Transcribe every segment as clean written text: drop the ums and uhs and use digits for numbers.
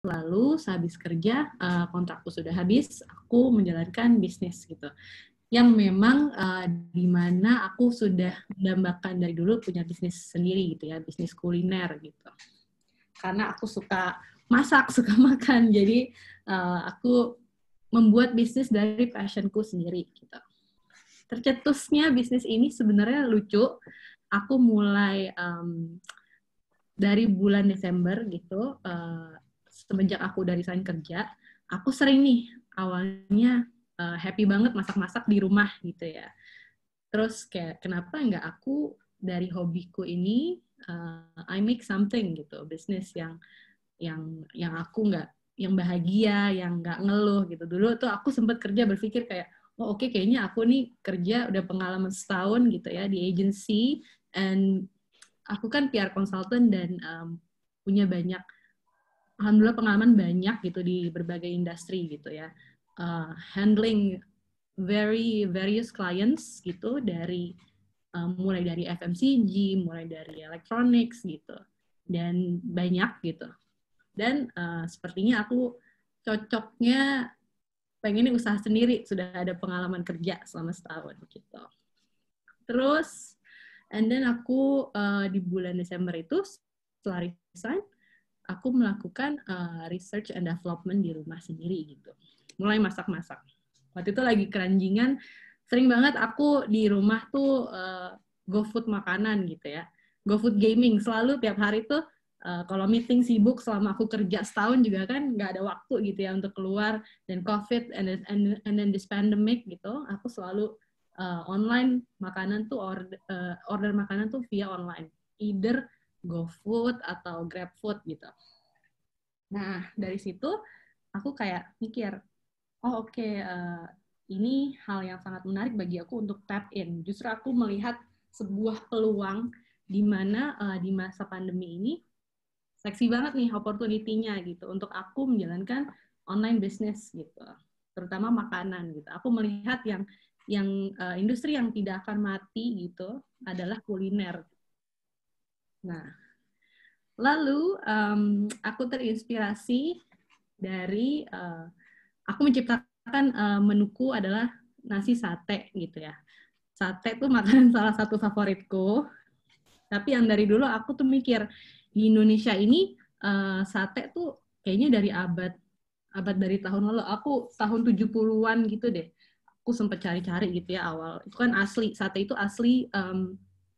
Lalu sehabis kerja, kontrakku sudah habis, aku menjalankan bisnis gitu. Yang memang di mana aku sudah mendambakan dari dulu punya bisnis sendiri gitu ya, bisnis kuliner gitu. Karena aku suka masak, suka makan, jadi aku membuat bisnis dari passionku sendiri gitu. Tercetusnya bisnis ini sebenarnya lucu. Aku mulai dari bulan Desember gitu, semenjak aku udah resign kerja, aku sering nih awalnya happy banget masak-masak di rumah gitu ya. Terus kayak kenapa nggak aku dari hobiku ini I make something gitu, bisnis yang aku nggak, yang bahagia, yang nggak ngeluh gitu. Dulu tuh aku sempat kerja berpikir kayak, oh oke, kayaknya aku nih kerja udah pengalaman setahun gitu ya di agency, and aku kan PR consultant dan punya banyak, alhamdulillah pengalaman banyak gitu di berbagai industri gitu ya. Handling various clients gitu, dari mulai dari FMCG, mulai dari electronics gitu, dan banyak gitu. Dan sepertinya aku cocoknya pengen usaha sendiri, sudah ada pengalaman kerja selama setahun gitu. Terus, and then aku di bulan Desember itu setelah resign, aku melakukan research and development di rumah sendiri gitu. Mulai masak-masak. Waktu itu lagi keranjingan, sering banget aku di rumah tuh GoFood makanan gitu ya. GoFood gaming, selalu tiap hari tuh kalau meeting sibuk selama aku kerja setahun juga kan nggak ada waktu gitu ya untuk keluar, dan COVID and then this pandemic gitu, aku selalu online makanan tuh order makanan tuh via online, either GoFood atau GrabFood gitu. Nah dari situ aku kayak mikir, oh oke, ini hal yang sangat menarik bagi aku untuk tap in. Justru aku melihat sebuah peluang di mana di masa pandemi ini seksi banget nih opportunity-nya gitu untuk aku menjalankan online business gitu, terutama makanan gitu. Aku melihat yang industri yang tidak akan mati gitu adalah kuliner. Nah, lalu aku terinspirasi dari aku menciptakan menuku adalah nasi sate gitu ya. Sate tuh makanan salah satu favoritku. Tapi yang dari dulu aku tuh mikir, di Indonesia ini sate tuh kayaknya dari abad dari tahun lalu. Aku tahun 70-an gitu deh. Aku sempat cari-cari gitu ya awal. Itu kan asli, sate itu asli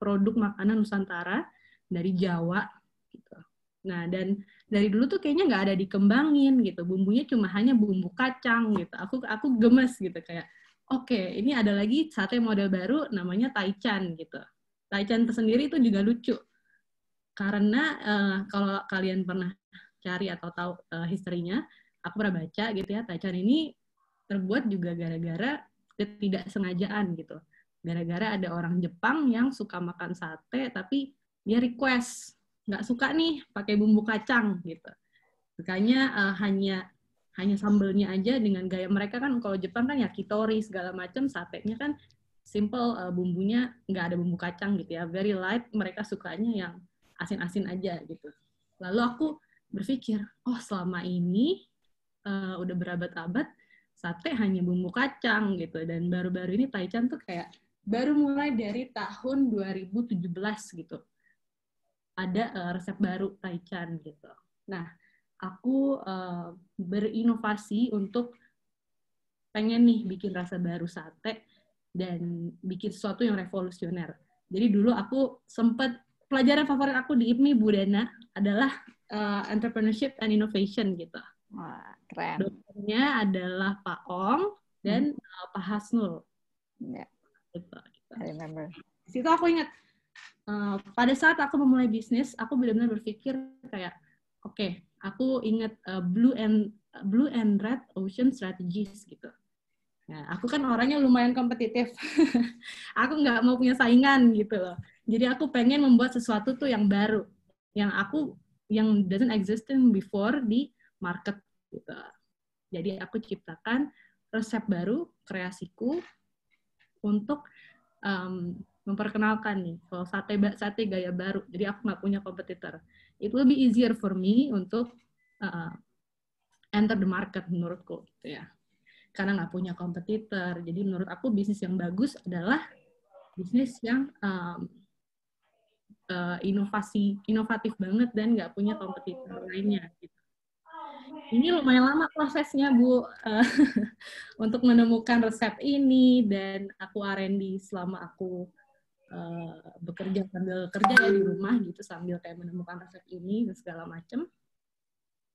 produk makanan Nusantara dari Jawa gitu. Nah, dan dari dulu tuh kayaknya nggak ada dikembangin gitu. Bumbunya cuma hanya bumbu kacang gitu. Aku gemes gitu kayak, oke, ini ada lagi sate model baru namanya taichan gitu. Taichan tersendiri itu juga lucu. Karena kalau kalian pernah cari atau tahu historinya, aku pernah baca gitu ya, taichan ini terbuat juga gara-gara ketidaksengajaan gitu. Gara-gara ada orang Jepang yang suka makan sate, tapi dia request, nggak suka nih pakai bumbu kacang gitu. Makanya hanya sambelnya aja dengan gaya mereka kan, kalau Jepang kan yakitori segala macam, satenya kan simple, bumbunya nggak ada bumbu kacang gitu ya, very light, mereka sukanya yang asin-asin aja gitu. Lalu aku berpikir, oh selama ini udah berabad-abad sate hanya bumbu kacang gitu, dan baru-baru ini taichan tuh kayak baru mulai dari tahun 2017 gitu ada resep baru taichan gitu. Nah, aku berinovasi untuk pengen nih bikin rasa baru sate dan bikin sesuatu yang revolusioner. Jadi dulu aku sempat, pelajaran favorit aku di IPMI Budana adalah entrepreneurship and innovation gitu. Wah, keren. Dosennya adalah Pak Ong dan Pak Hasnul. Yeah. Gitu. I remember. Di situ aku ingat, pada saat aku memulai bisnis, aku benar-benar berpikir kayak, oke, aku ingat blue and red ocean strategies gitu. Nah, aku kan orangnya lumayan kompetitif. Aku nggak mau punya saingan gitu loh. Jadi aku pengen membuat sesuatu tuh yang baru, yang doesn't exist before di market gitu. Jadi aku ciptakan resep baru, kreasiku untuk memperkenalkan nih kalau sate gaya baru. Jadi aku nggak punya kompetitor. It will be easier for me untuk enter the market menurutku gitu ya. Karena nggak punya kompetitor. Jadi menurut aku bisnis yang bagus adalah bisnis yang inovatif banget dan nggak punya kompetitor lainnya. Gitu. Ini lumayan lama prosesnya, Bu, untuk menemukan resep ini, dan aku R&D selama aku bekerja sambil kerja ya di rumah gitu, sambil kayak menemukan resep ini dan segala macam.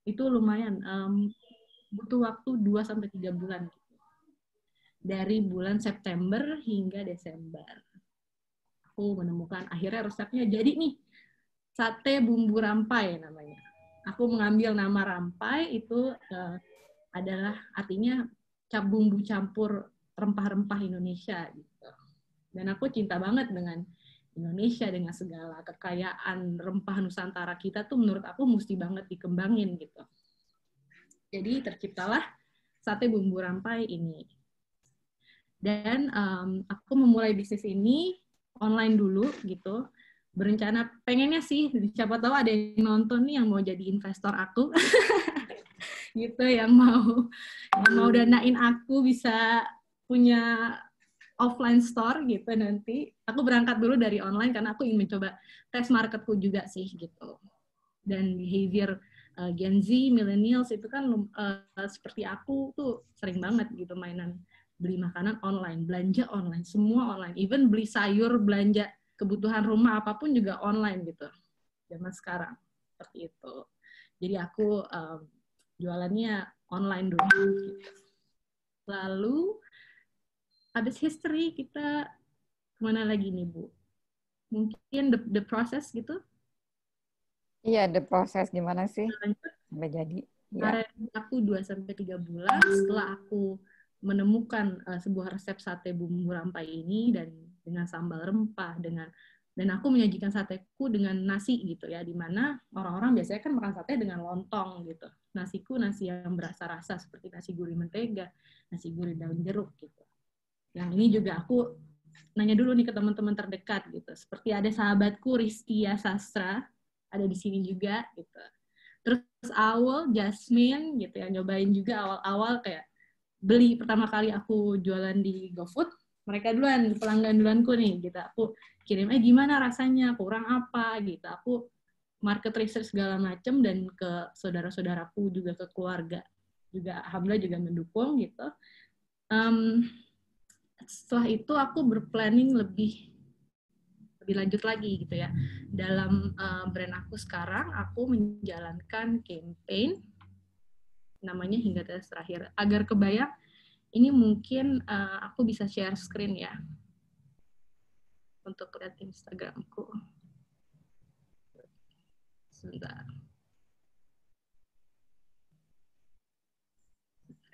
Itu lumayan, butuh waktu 2-3 bulan. Gitu. Dari bulan September hingga Desember. Aku menemukan, akhirnya resepnya jadi nih, sate bumbu rampai namanya. Aku mengambil nama rampai itu adalah artinya bumbu campur rempah-rempah Indonesia gitu. Dan aku cinta banget dengan Indonesia, dengan segala kekayaan rempah Nusantara kita tuh menurut aku mesti banget dikembangin gitu. Jadi terciptalah sate bumbu rampai ini. Dan aku memulai bisnis ini online dulu gitu. Berencana pengennya sih, siapa tahu ada yang nonton nih yang mau jadi investor aku. Gitu, yang mau danain aku bisa punya offline store gitu nanti. Aku berangkat dulu dari online karena aku ingin mencoba tes marketku juga sih gitu. Dan behavior Gen Z, millennials itu kan seperti aku tuh sering banget gitu mainan beli makanan online, belanja online, semua online. Even beli sayur, belanja kebutuhan rumah apapun juga online gitu. Zaman sekarang seperti itu. Jadi aku jualannya online dulu. Gitu. Lalu habis history kita kemana lagi nih, Bu? Mungkin the process gitu? Iya, the process gimana sih sampai jadi? Ya. Aku 2-3 bulan setelah aku menemukan sebuah resep sate bumbu rampai ini dan dengan sambal rempah, dan aku menyajikan sateku dengan nasi gitu ya, di mana orang-orang biasanya kan makan sate dengan lontong gitu. Nasiku nasi yang berasa-rasa seperti nasi gurih mentega, nasi gurih daun jeruk gitu. Yang ini juga aku nanya dulu nih ke teman-teman terdekat gitu. Seperti ada sahabatku Rizkia Sastra ada di sini juga gitu. Terus Awal, Jasmine gitu ya, nyobain juga awal-awal kayak beli pertama kali aku jualan di GoFood, mereka duluan, pelanggan duluanku nih gitu. Aku kirim, gimana rasanya, kurang apa gitu. Aku market research segala macam, dan ke saudara-saudaraku juga, ke keluarga juga, alhamdulillah juga mendukung gitu. Setelah itu aku berplanning lebih lanjut lagi gitu ya. Dalam brand aku sekarang, aku menjalankan campaign namanya Hingga Tetes Terakhir. Agar kebayang, ini mungkin aku bisa share screen ya untuk lihat Instagramku. Sebentar.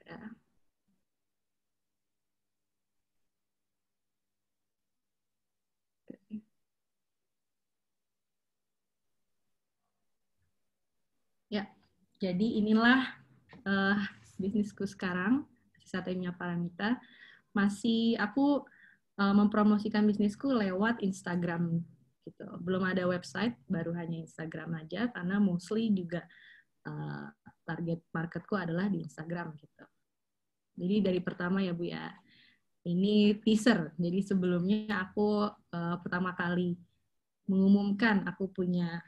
Ya. Ya, jadi inilah bisnisku sekarang, satenya Paramita. Masih aku mempromosikan bisnisku lewat Instagram gitu. Belum ada website, baru hanya Instagram aja, karena mostly juga target marketku adalah di Instagram gitu. Jadi dari pertama ya Bu ya, ini teaser. Jadi sebelumnya aku pertama kali mengumumkan aku punya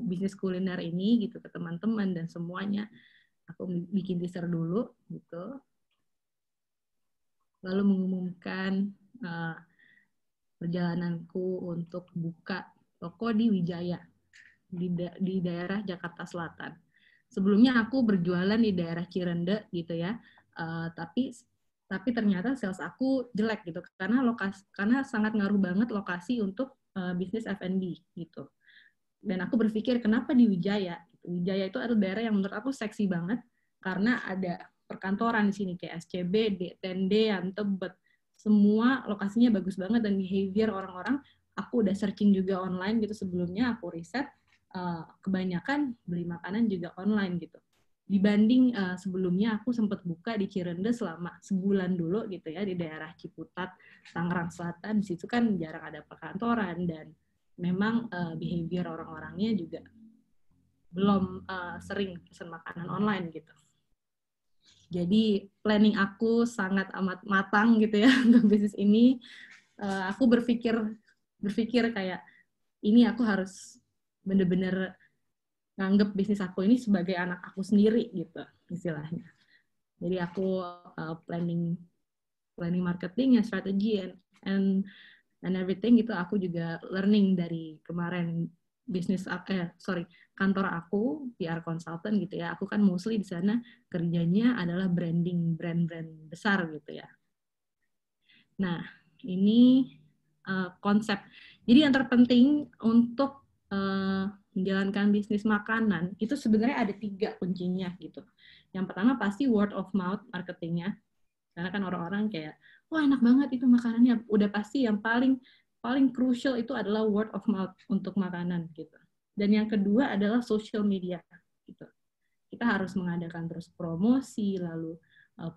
bisnis kuliner ini gitu ke teman-teman dan semuanya, aku bikin teaser dulu gitu, lalu mengumumkan perjalananku untuk buka toko di Wijaya di daerah Jakarta Selatan. Sebelumnya aku berjualan di daerah Cirende gitu ya, tapi ternyata sales aku jelek gitu karena sangat ngaruh banget lokasi untuk bisnis F&B gitu. Dan aku berpikir kenapa di Wijaya? Wijaya itu adalah daerah yang menurut aku seksi banget karena ada perkantoran di sini kayak SCB, Tendean, Tebet, semua lokasinya bagus banget, dan behavior orang-orang aku udah searching juga online gitu sebelumnya, aku riset, kebanyakan beli makanan juga online gitu. Dibanding sebelumnya aku sempat buka di Cirende selama sebulan dulu gitu ya, di daerah Ciputat, Tangerang Selatan, di situ kan jarang ada perkantoran dan memang behavior orang-orangnya juga belum sering pesan makanan online gitu. Jadi planning aku sangat amat matang gitu ya untuk bisnis ini. Aku berpikir kayak ini aku harus bener-bener nganggep bisnis aku ini sebagai anak aku sendiri gitu istilahnya. Jadi aku planning marketing ya, strategi and everything gitu. Aku juga learning dari kemarin kantor aku PR consultant gitu ya. Aku kan mostly di sana kerjanya adalah branding brand-brand besar gitu ya. Nah, ini konsep. Jadi yang terpenting untuk menjalankan bisnis makanan itu sebenarnya ada 3 kuncinya gitu. Yang pertama pasti word of mouth marketingnya, karena kan orang-orang kayak, wah enak banget itu makanannya. Udah pasti yang paling crucial itu adalah word of mouth untuk makanan gitu. Dan yang kedua adalah social media gitu. Kita harus mengadakan terus promosi, lalu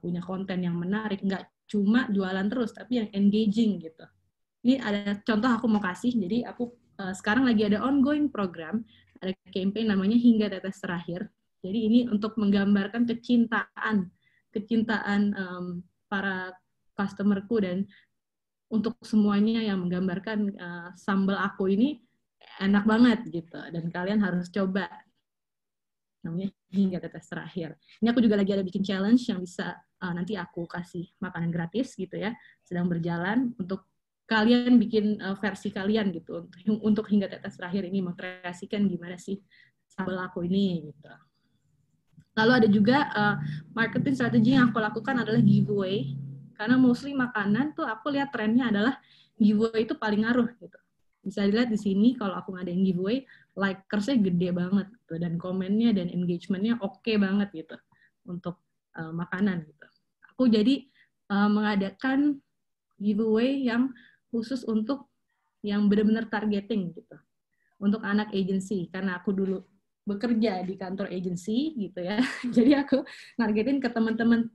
punya konten yang menarik, nggak cuma jualan terus, tapi yang engaging gitu. Ini ada contoh aku mau kasih, jadi aku sekarang lagi ada ongoing program, ada campaign namanya Hingga Tetes Terakhir. Jadi ini untuk menggambarkan kecintaan para customerku dan untuk semuanya yang menggambarkan sambal aku ini enak banget gitu, dan kalian harus coba, namanya Hingga Tetes Terakhir. Ini aku juga lagi ada bikin challenge yang bisa nanti aku kasih makanan gratis gitu ya, sedang berjalan untuk kalian bikin versi kalian gitu untuk Hingga Tetes Terakhir ini mengkreasikan gimana sih sambal aku ini gitu. Lalu ada juga marketing strategi yang aku lakukan adalah giveaway, karena mostly makanan tuh aku lihat trennya adalah giveaway itu paling ngaruh gitu. Bisa dilihat di sini kalau aku ngadain giveaway, likersnya gede banget gitu, dan komennya dan engagementnya oke banget gitu untuk makanan gitu. Aku jadi mengadakan giveaway yang khusus untuk yang benar-benar targeting gitu, untuk anak agency, karena aku dulu bekerja di kantor agency gitu ya. Jadi aku nargetin ke teman-teman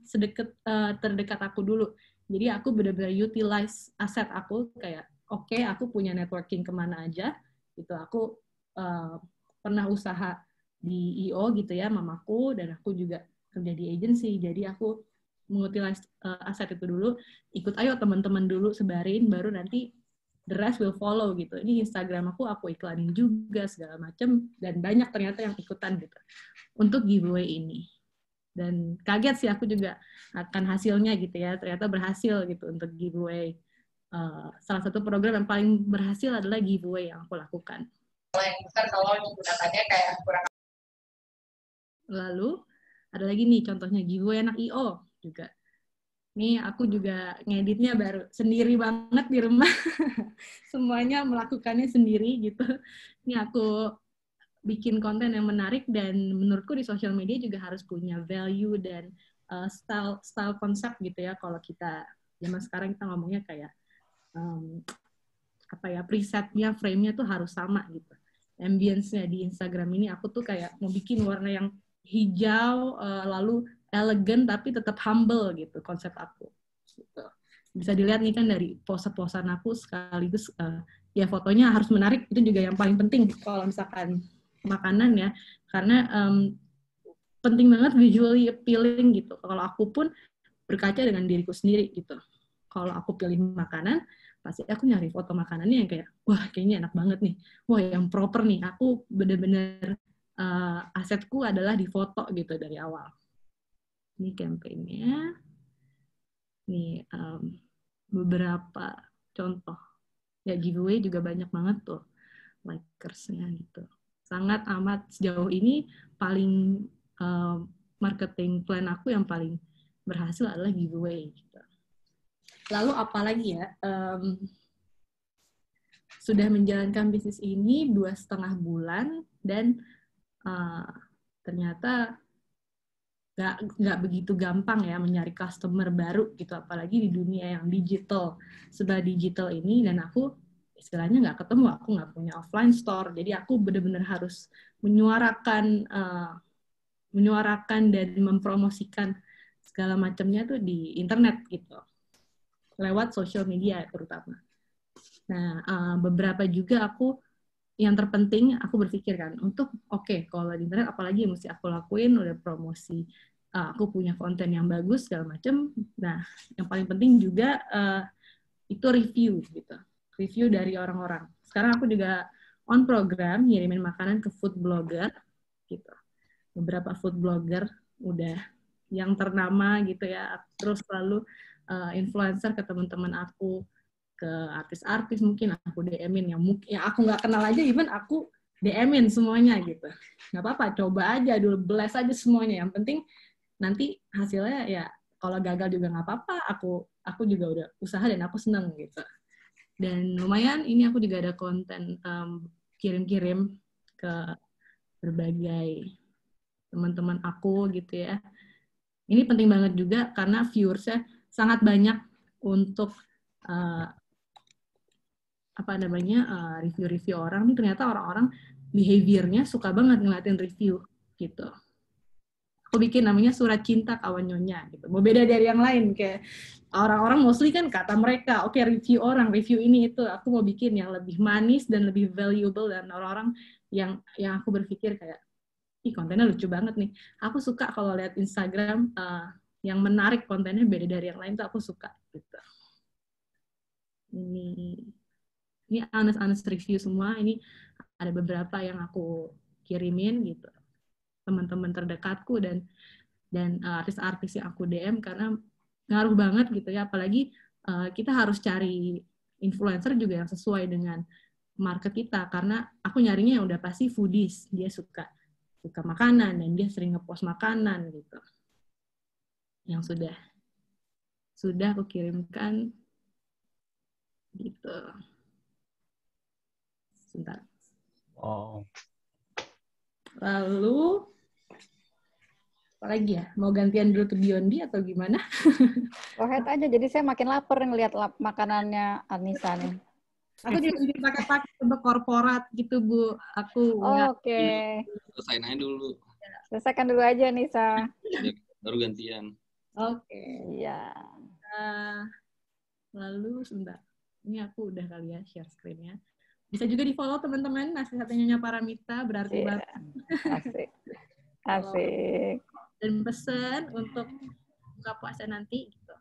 terdekat aku dulu. Jadi aku benar-benar utilize aset aku, kayak oke, aku punya networking kemana aja gitu. Aku pernah usaha di IO gitu ya, mamaku, dan aku juga kerja di agency. Jadi aku mengutilize aset itu dulu, ikut ayo teman-teman dulu sebarin, baru nanti the rest will follow gitu. Ini Instagram aku iklanin juga segala macam, dan banyak ternyata yang ikutan gitu untuk giveaway ini. Dan kaget sih aku juga akan hasilnya gitu ya. Ternyata berhasil gitu untuk giveaway. Salah satu program yang paling berhasil adalah giveaway yang aku lakukan. Kalau menggunakannya kayak kurang. Lalu ada lagi nih contohnya giveaway anak IO juga. Nih aku juga ngeditnya baru sendiri banget di rumah. Semuanya melakukannya sendiri gitu. Ini aku bikin konten yang menarik, dan menurutku di sosial media juga harus punya value dan style konsep gitu ya. Kalau kita zaman sekarang kita ngomongnya kayak presetnya, frame-nya tuh harus sama gitu. Ambience-nya di Instagram ini aku tuh kayak mau bikin warna yang hijau, lalu elegan tapi tetap humble gitu konsep aku. Gitu. Bisa dilihat nih kan dari pose-posan aku, sekaligus ya fotonya harus menarik, itu juga yang paling penting kalau misalkan makanan ya, karena penting banget visually appealing gitu. Kalau aku pun berkaca dengan diriku sendiri gitu. Kalau aku pilih makanan, pasti aku nyari foto makanannya yang kayak, wah kayaknya enak banget nih, wah yang proper nih. Aku bener-bener asetku adalah di foto gitu dari awal. Ini campaign-nya. Nih beberapa contoh. Ya giveaway juga banyak banget tuh likersnya gitu. Sangat amat sejauh ini paling marketing plan aku yang paling berhasil adalah giveaway gitu. Lalu apalagi ya, sudah menjalankan bisnis ini 2,5 bulan, dan ternyata nggak begitu gampang ya mencari customer baru gitu, apalagi di dunia yang digital, serba digital ini. Dan aku istilahnya nggak ketemu, aku nggak punya offline store, jadi aku benar-benar harus menyuarakan dan mempromosikan segala macamnya tuh di internet gitu, lewat social media terutama. Nah, beberapa juga aku yang terpenting aku berpikir kan untuk kalau di internet apalagi yang mesti aku lakuin, udah promosi, aku punya konten yang bagus segala macam. Nah, yang paling penting juga itu review gitu, review dari orang-orang. Sekarang aku juga on program ngirimin makanan ke food blogger gitu, beberapa food blogger udah yang ternama gitu ya, terus lalu influencer ke teman-teman aku, ke artis-artis mungkin aku DM-in yang aku nggak kenal aja, even aku DM-in semuanya gitu. Nggak apa-apa, coba aja dulu, blast aja semuanya. Yang penting nanti hasilnya ya kalau gagal juga nggak apa-apa, aku juga udah usaha dan aku seneng gitu. Dan lumayan ini aku juga ada konten kirim-kirim ke berbagai teman-teman aku gitu ya. Ini penting banget juga karena viewersnya sangat banyak untuk review-review orang. Ini ternyata orang-orang behaviornya suka banget ngeliatin review gitu. Aku bikin namanya surat cinta kawan nyonya gitu. Mau beda dari yang lain, kayak orang-orang mostly kan kata mereka, oke, review orang, review ini itu. Aku mau bikin yang lebih manis dan lebih valuable, dan orang-orang yang aku berpikir kayak, ih kontennya lucu banget nih. Aku suka kalau lihat Instagram yang menarik, kontennya beda dari yang lain tuh aku suka gitu. Ini honest review semua. Ini ada beberapa yang aku kirimin gitu, teman-teman terdekatku dan artis-artis yang aku DM, karena ngaruh banget gitu ya. Apalagi kita harus cari influencer juga yang sesuai dengan market kita, karena aku nyarinya yang udah pasti foodies, dia suka makanan dan dia sering ngepost makanan gitu. Yang sudah aku kirimkan gitu. Sebentar. Oh. Lalu apa lagi ya? Mau gantian dulu ke Biondi atau gimana? Go ahead aja. Jadi saya makin lapar ngelihat makanannya Anissa nih. Aku juga pakai untuk korporat gitu, Bu. Aku Oke. Selesain aja dulu. Selesaikan dulu aja, Nisa. Baru gantian. Oke. Iya. Lalu sebentar. Ini aku udah kali ya share screen-nya. Bisa juga di-follow teman-teman, nasihatnya Nyonya Paramita, berarti banget. Asik. Asik. Dan pesan untuk buka puasa nanti gitu.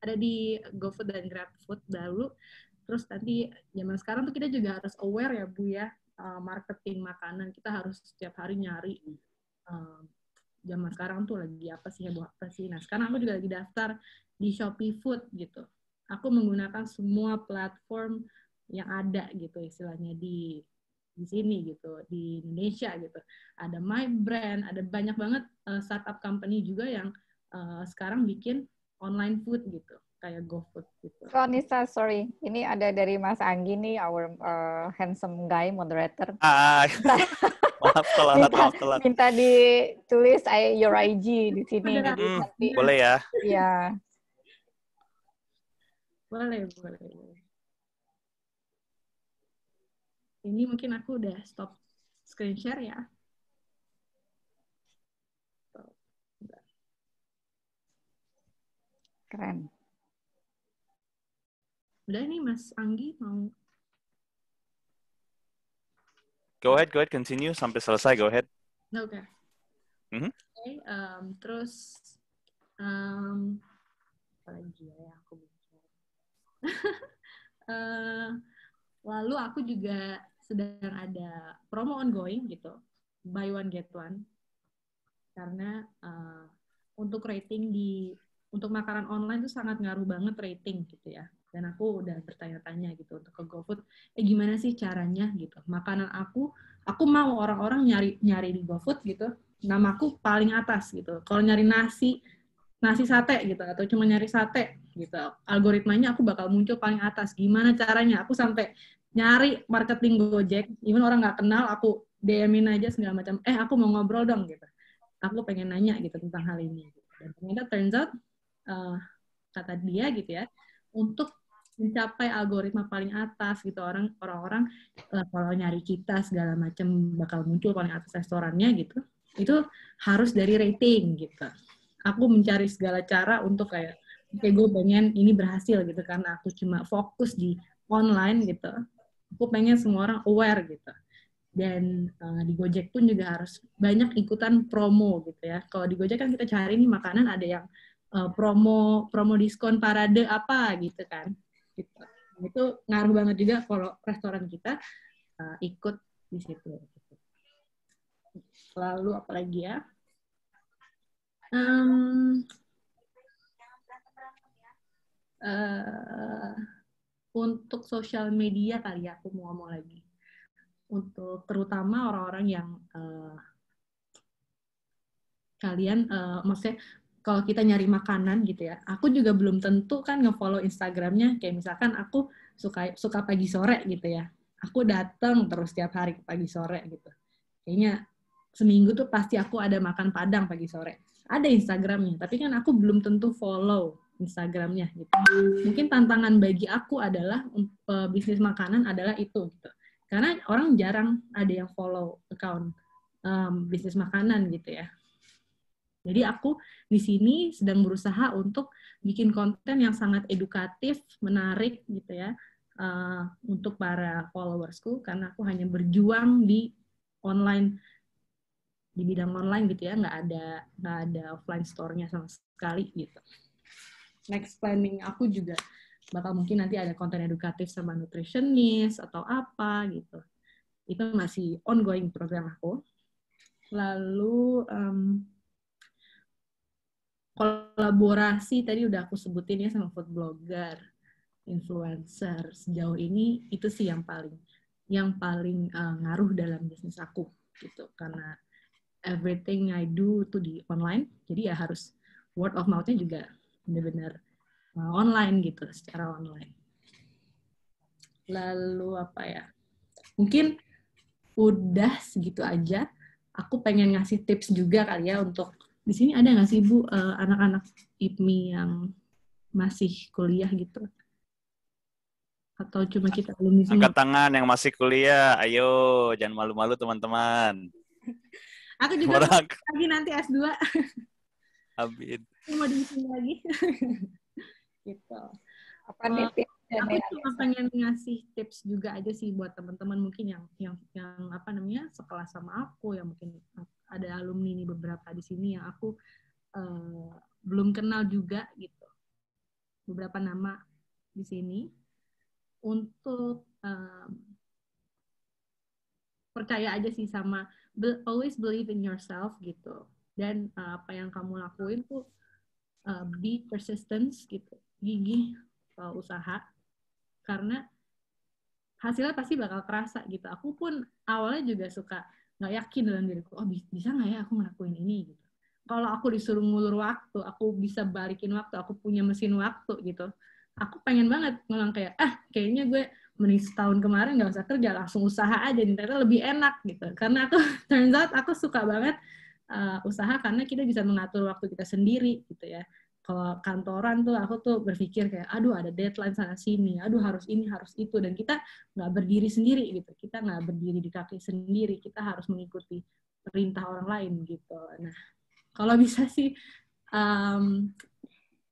Ada di GoFood dan GrabFood dahulu. Terus nanti zaman sekarang tuh kita juga harus aware ya, Bu ya, marketing makanan. Kita harus setiap hari nyari zaman sekarang tuh lagi apa sih, heboh apa sih. Nah, sekarang aku juga lagi daftar di Shopee Food gitu. Aku menggunakan semua platform yang ada gitu istilahnya di sini gitu, di Indonesia gitu. Ada My Brand, ada banyak banget startup company juga yang sekarang bikin online food gitu, kayak GoFood gitu. So, Nisa, sorry. Ini ada dari Mas Anggi nih, our handsome guy moderator. Maaf telat. Minta ditulis your IG di sini. Nanti, boleh ya? Iya. Boleh. Ini mungkin aku udah stop screen share ya. Keren. Udah nih Mas Anggi mau. Go ahead, continue sampai selesai, go ahead. Oke. Okay, terus apa lagi ya aku bicara. Lalu aku juga sedang ada promo ongoing gitu, buy one get one, karena untuk rating untuk makanan online itu sangat ngaruh banget rating gitu ya. Dan aku udah bertanya-tanya gitu untuk ke GoFood, gimana sih caranya gitu. Makanan aku mau orang-orang nyari di GoFood gitu, namaku paling atas gitu. Kalau nyari nasi sate gitu, atau cuma nyari sate gitu, algoritmanya aku bakal muncul paling atas. Gimana caranya? Aku sampai nyari marketing Gojek, even orang nggak kenal, aku DM-in aja segala macam. Aku mau ngobrol dong gitu. Aku pengen nanya gitu tentang hal ini. Dan ternyata turns out, kata dia gitu ya, untuk mencapai algoritma paling atas gitu, orang-orang kalau nyari kita segala macam bakal muncul paling atas restorannya gitu, itu harus dari rating gitu. Aku mencari segala cara untuk kayak, oke, gue pengen ini berhasil gitu, karena aku cuma fokus di online gitu. Aku pengen semua orang aware gitu. Dan di Gojek pun juga harus banyak ikutan promo gitu ya. Kalau di Gojek kan kita cari nih makanan ada yang promo diskon parade apa gitu kan. Gitu. Itu ngaruh banget juga kalau restoran kita ikut di situ. Lalu apa lagi ya? Untuk sosial media kali ya aku mau ngomong lagi. Untuk terutama orang-orang yang kalian maksudnya kalau kita nyari makanan gitu ya, aku juga belum tentu kan nge-follow Instagramnya, kayak misalkan aku suka pagi sore gitu ya, aku datang terus tiap hari pagi sore gitu, kayaknya seminggu tuh pasti aku ada makan Padang pagi sore, ada Instagramnya, tapi kan aku belum tentu follow Instagramnya gitu. Mungkin tantangan bagi aku adalah bisnis makanan adalah itu gitu, karena orang jarang ada yang follow account bisnis makanan gitu ya. Jadi aku di sini sedang berusaha untuk bikin konten yang sangat edukatif, menarik gitu ya, untuk para followersku, karena aku hanya berjuang di online, di bidang online gitu ya, nggak ada offline store-nya sama sekali gitu. Next planning aku juga bakal mungkin nanti ada konten edukatif sama nutritionist atau apa gitu. Itu masih ongoing program aku. Lalu kolaborasi tadi udah aku sebutin ya sama food blogger, influencer. Sejauh ini itu sih yang paling ngaruh dalam bisnis aku gitu, karena everything I do tuh di online, jadi ya harus word of mouth-nya juga benar-benar online gitu, secara online. Lalu apa ya? Mungkin udah segitu aja. Aku pengen ngasih tips juga kali ya untuk di sini ada nggak sih Bu anak-anak IPMI yang masih kuliah gitu? Atau cuma kita alumni semua? Angkat tangan yang masih kuliah, ayo jangan malu-malu teman-teman. Aku juga lagi nanti S2. Amin. Mau diisi lagi. Gitu. Apa nih tips? Aku cuma pengen ngasih tips juga aja sih buat teman-teman mungkin yang apa namanya sekelas sama aku, yang mungkin ada alumni nih beberapa di sini yang aku belum kenal juga gitu, beberapa nama di sini, untuk percaya aja sih sama always believe in yourself gitu, dan apa yang kamu lakuin tuh be persistent gitu, gigih usaha, karena hasilnya pasti bakal kerasa gitu. Aku pun awalnya juga suka nggak yakin dalam diriku, oh bisa nggak ya aku ngelakuin ini gitu. Kalau aku disuruh ngulur waktu, aku bisa balikin waktu, aku punya mesin waktu gitu, aku pengen banget ngulang kayak, kayaknya gue mending setahun kemarin nggak usah kerja, langsung usaha aja, ternyata lebih enak gitu. Karena aku, turns out aku suka banget usaha, karena kita bisa mengatur waktu kita sendiri gitu ya. Kalau kantoran tuh aku tuh berpikir kayak, aduh ada deadline sana sini, aduh harus ini, harus itu, dan kita nggak berdiri sendiri gitu, kita nggak berdiri di kaki sendiri, kita harus mengikuti perintah orang lain gitu. Nah, kalau bisa sih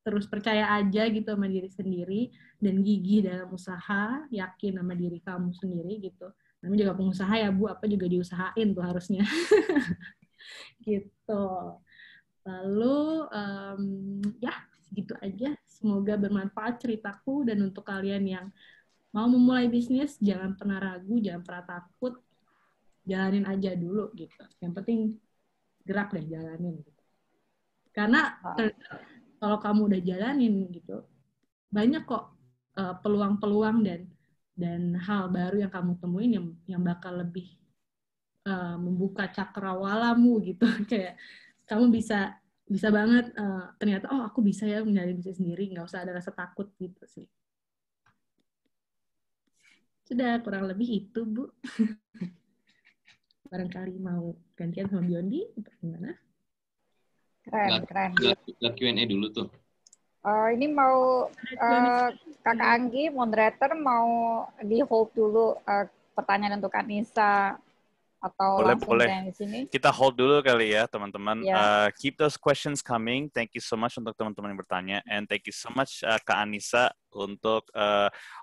terus percaya aja gitu sama diri sendiri, dan gigih dalam usaha, yakin sama diri kamu sendiri gitu. Namanya juga pengusaha ya Bu, apa juga diusahain tuh harusnya. Gitu. Lalu ya segitu aja, semoga bermanfaat ceritaku, dan untuk kalian yang mau memulai bisnis jangan pernah ragu, jangan pernah takut, jalanin aja dulu gitu. Yang penting gerak deh, jalanin gitu. Karena kalau kamu udah jalanin gitu, banyak kok peluang-peluang dan hal baru yang kamu temuin yang bakal lebih membuka cakrawalamu gitu. Kayak kamu bisa banget ternyata aku bisa ya menjalani bisnis sendiri, nggak usah ada rasa takut gitu sih. Sudah kurang lebih itu Bu. Barangkali mau gantian sama Biondi atau gimana? Keren. Gak Q&A dulu tuh. Ini mau Kakak Anggi, moderator, mau di hold dulu pertanyaan untuk Anissa. atau Boleh, langsung boleh. tanya di sini? Kita hold dulu kali ya, teman-teman. Ya. Keep those questions coming. Thank you so much untuk teman-teman yang bertanya. And thank you so much, Kak Anissa, untuk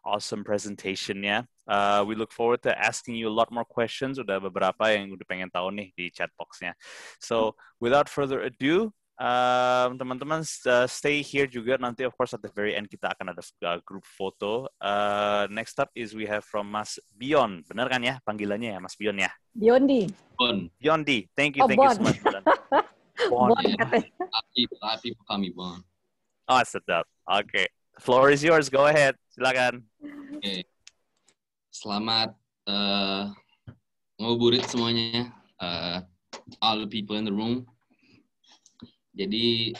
awesome presentation-nya. We look forward to asking you a lot more questions. Udah beberapa yang udah pengen tahu nih di chat box-nya. So, without further ado, teman-teman stay here juga. Nanti of course at the very end kita akan ada group foto. Next up is we have from Mas Bion. Benar kan ya panggilannya ya Mas Bion ya? Biondi. Bon. Biondi. Thank Oh, you Bon. so much. Bon. Bon katanya. Api kami, Bon. Oh, sedap. Okay. Floor is yours. Go ahead. Silakan. Oke. Selamat ngabuburit semuanya. All the people in the room. Jadi,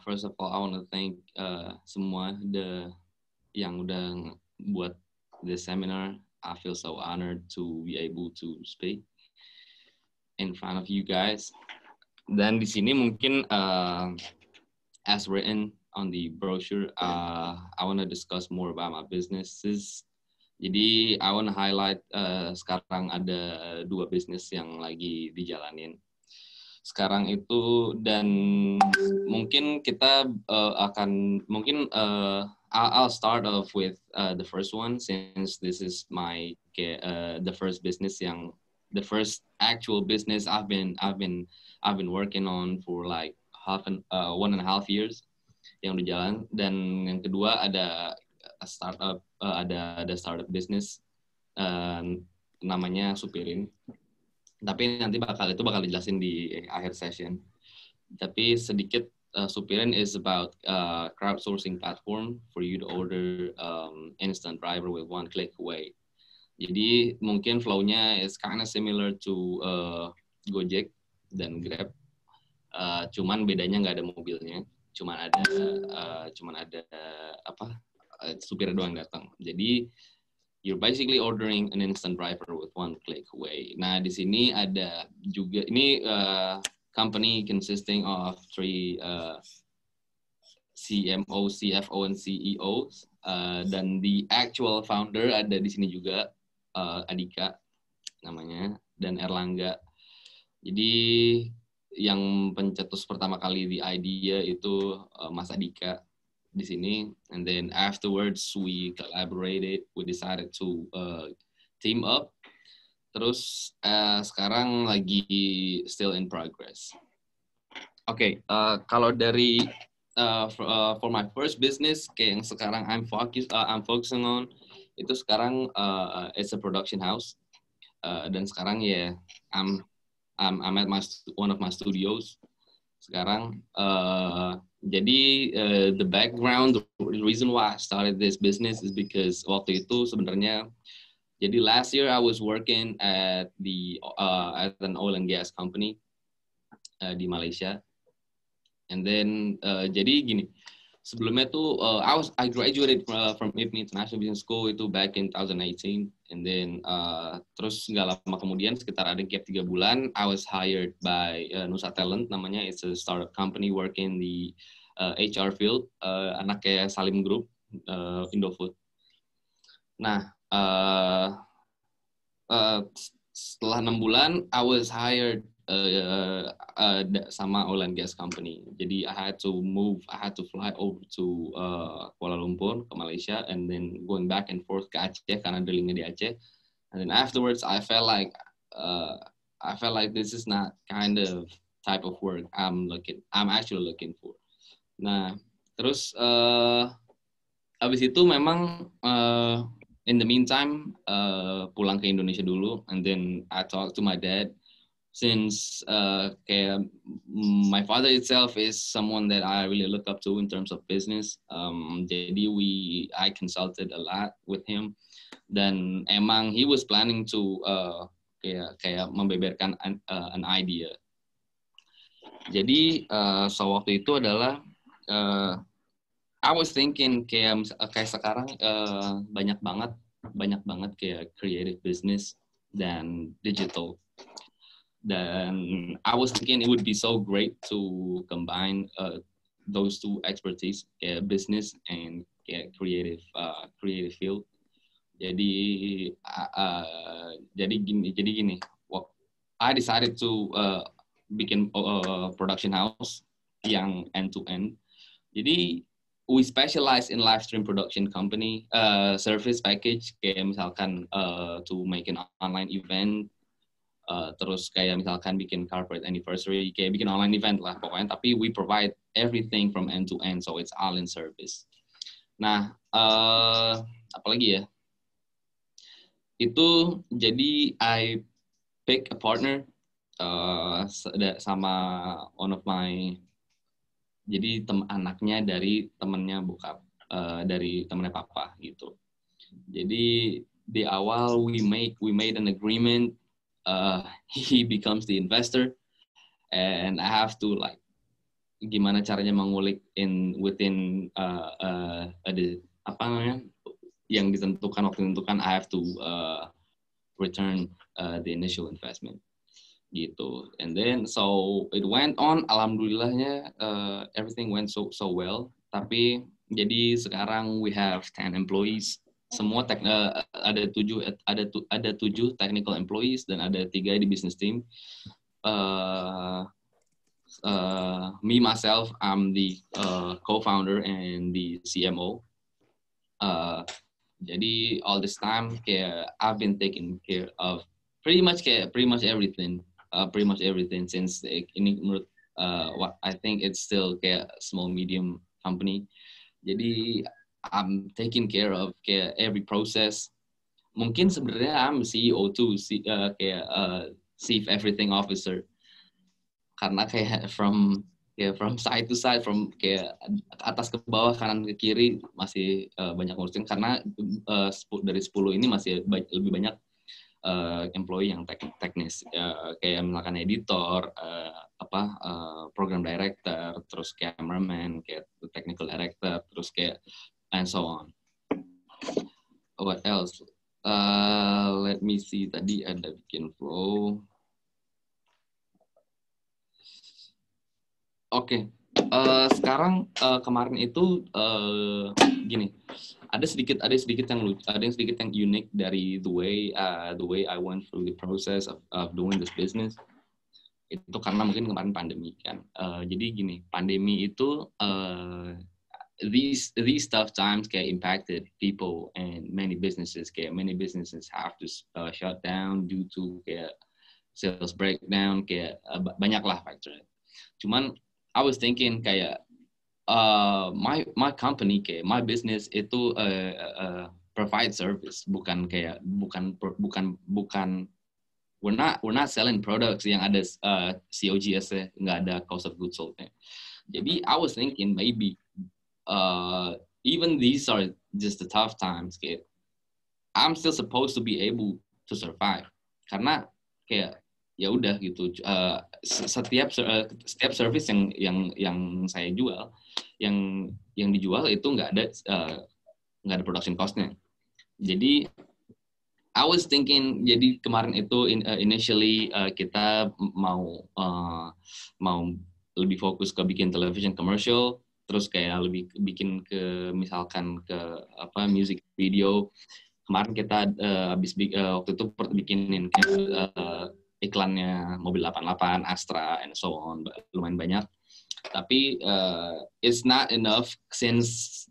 first of all, I want to thank semua yang udah buat this seminar. I feel so honored to be able to speak in front of you guys. Dan di sini mungkin, as written on the brochure, I want to discuss more about my businesses. Jadi, I want to highlight sekarang ada 2 bisnis yang lagi dijalanin sekarang itu, dan mungkin kita I'll start off with the first one, since this is my the first actual business I've been working on for like 1.5 years yang udah jalan. Dan yang kedua ada startup startup business namanya Supirin. Tapi nanti bakal dijelasin di akhir session. Tapi sedikit, Supirin is about crowdsourcing platform for you to order instant driver with one click away. Jadi mungkin flow-nya is kind of similar to Gojek dan Grab. Cuman bedanya nggak ada mobilnya, cuman ada supir doang datang. Jadi you're basically ordering an instant driver with one click away. Nah, di sini ada juga, ini company consisting of 3 CMO, CFO, and CEOs. Dan the actual founder ada di sini juga, Adika namanya, dan Erlangga. Jadi yang pencetus pertama kali di idea itu Mas Adika di sini, and then afterwards we collaborated, we decided to team up. Terus sekarang lagi still in progress. Oke, kalau dari for my first business, kayak yang sekarang I'm focusing on itu sekarang it's a production house, dan sekarang ya I'm at one of my studios sekarang. Jadi the background, the reason why I started this business is because waktu itu sebenarnya, jadi last year I was working at an oil and gas company di Malaysia, and then jadi gini, sebelumnya tuh I graduated from IPNI International Business School itu back in 2018, and then terus nggak lama kemudian, sekitar ada gap 3 bulan, I was hired by Nusa Talent namanya. It's a startup company working the HR field, anak kayak Salim Group, Indofood. Nah, setelah 6 bulan I was hired sama oil and gas company. Jadi I had to fly over to Kuala Lumpur ke Malaysia, and then going back and forth ke Aceh karena dealingnya di Aceh. And then afterwards I felt like this is not kind of type of work I'm actually looking for. Nah, terus habis itu memang in the meantime pulang ke Indonesia dulu, and then I talked to my dad, since kayak my father itself is someone that I really look up to in terms of business. Jadi I consulted a lot with him, dan emang he was planning to kayak membeberkan an idea. Jadi so waktu itu adalah I was thinking kayak sekarang banyak banget kayak creative business dan digital. Dan I was thinking it would be so great to combine those two expertise, kayak business and kayak creative field. Jadi gini, I decided to bikin production house yang end to end. Jadi we specialize in live stream production company service package, kayak misalkan to make an online event, terus kayak misalkan bikin corporate anniversary, kayak bikin online event lah pokoknya. Tapi we provide everything from end to end, so it's all in service. Nah, apalagi ya? Itu jadi I pick a partner sama one of my, jadi anaknya dari temennya bokap, dari temennya papa gitu. Jadi di awal we made an agreement. He becomes the investor, and I have to like gimana caranya mengulik within apa namanya yang ditentukan, waktu ditentukan, I have to return the initial investment gitu. And then so it went on, alhamdulillahnya everything went so well. Tapi jadi sekarang we have 10 employees. Semua ada 7 technical employees dan ada 3 di business team. Me myself, I'm the co-founder and the CMO. Jadi all this time kayak I've been taking care of pretty much everything since ini menurut what I think it's still kayak small medium company. Jadi I'm taking care of kayak every process. Mungkin sebenarnya I'm CEO too, kayak chief everything officer. Karena kayak from side to side, from kayak atas ke bawah, kanan ke kiri masih banyak ngurusin, karena dari 10 ini masih lebih banyak employee yang teknis, kayak misalkan editor, program director, terus cameraman, kayak technical director, terus kayak and so on. What else? Let me see, tadi ada bikin flow. Oke, sekarang kemarin itu gini, ada sedikit yang lucu, ada yang sedikit yang unik dari the way I went through the process of doing this business. Itu karena mungkin kemarin pandemi kan. Jadi gini, pandemi itu these tough times kayak impacted people and many businesses. Kayak many businesses have to shut down due to kayak sales breakdown, kayak banyak lah factor. Cuman I was thinking kayak my company, kayak my business itu provide service, bukan we're not selling products yang ada COGS-nya, nggak ada cost of goods sold-nya. Jadi I was thinking maybe even these are just the tough times, kayak I'm still supposed to be able to survive, karena kayak ya udah gitu, setiap service yang saya jual, yang dijual itu nggak ada production cost-nya. Jadi I was thinking, jadi kemarin itu initially kita mau lebih fokus ke bikin television commercial, terus kayak lebih bikin ke misalkan ke music video. Kemarin kita waktu itu bikinin iklannya mobil 88, Astra, and so on, lumayan banyak. Tapi it's not enough since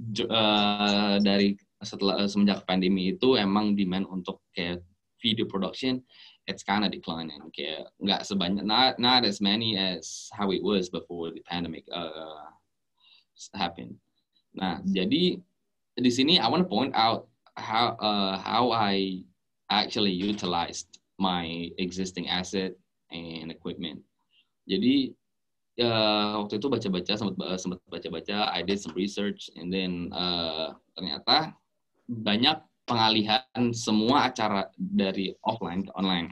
semenjak pandemi itu emang demand untuk kayak video production it's kind of declining, kayak nggak sebanyak, not as many as how it was before the pandemic happened. Nah, jadi di sini I want to point out how I actually utilized my existing asset and equipment. Jadi waktu itu sempat baca-baca, I did some research, and then ternyata banyak pengalihan semua acara dari offline ke online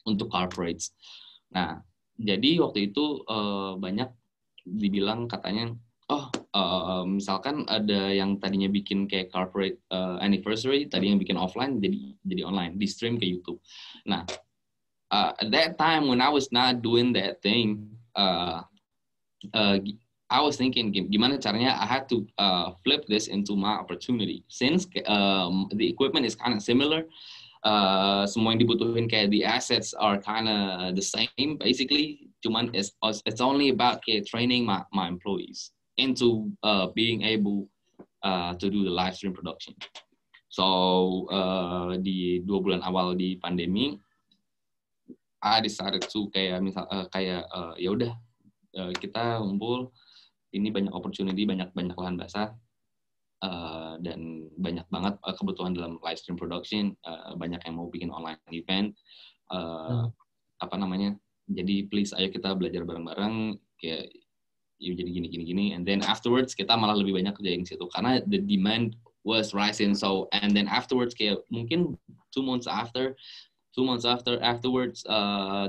untuk corporates. Nah, jadi waktu itu banyak dibilang katanya, misalkan ada yang tadinya bikin kayak corporate anniversary, tadi yang bikin offline jadi online, di stream ke YouTube. Nah, at that time when I was not doing that thing, I was thinking gimana caranya I had to flip this into my opportunity. Since the equipment is kind of similar, semua yang dibutuhin kayak the assets are kinda the same basically. Cuman it's only about kayak training my employees into being able to do the live stream production. So di 2 bulan awal di pandemi, I decided to kayak ya udah kita ngumpul, ini banyak opportunity, banyak lahan basah, dan banyak banget kebutuhan dalam live stream production, banyak yang mau bikin online event, jadi please ayo kita belajar bareng-bareng, kayak yuk jadi gini, and then afterwards kita malah lebih banyak kerjain di situ karena the demand was rising. So and then afterwards kayak mungkin 2 months afterwards,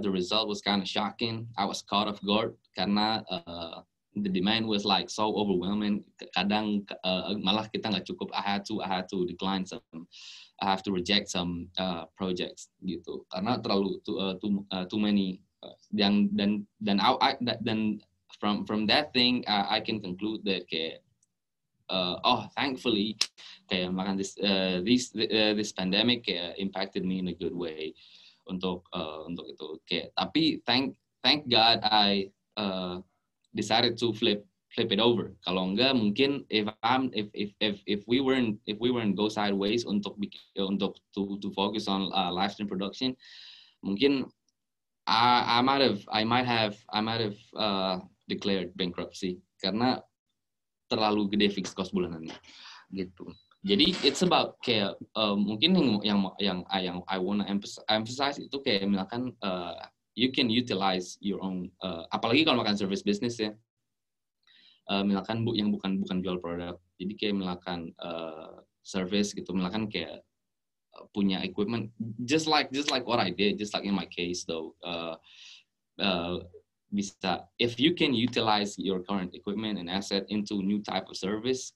the result was kind of shocking. I was caught off guard karena the demand was like so overwhelming. Kadang malah kita nggak cukup. I had to decline some. I have to reject some projects gitu karena terlalu too many. Dan from that thing I can conclude that kayak thankfully kayak makan this pandemic kayak impacted me in a good way untuk itu kayak, tapi thank God I decided to flip it over. Kalau enggak mungkin if we weren't go sideways untuk to focus on live stream production, mungkin I might have declared bankruptcy karena terlalu gede fixed cost bulanannya gitu. Jadi it's about kayak mungkin yang I wanna emphasize itu kayak misalkan you can utilize your own, apalagi kalau makan service business ya, misalkan yang bukan jual produk, jadi kayak misalkan service gitu, misalkan kayak punya equipment, just like what I did, just like in my case though, bisa, if you can utilize your current equipment and asset into new type of service,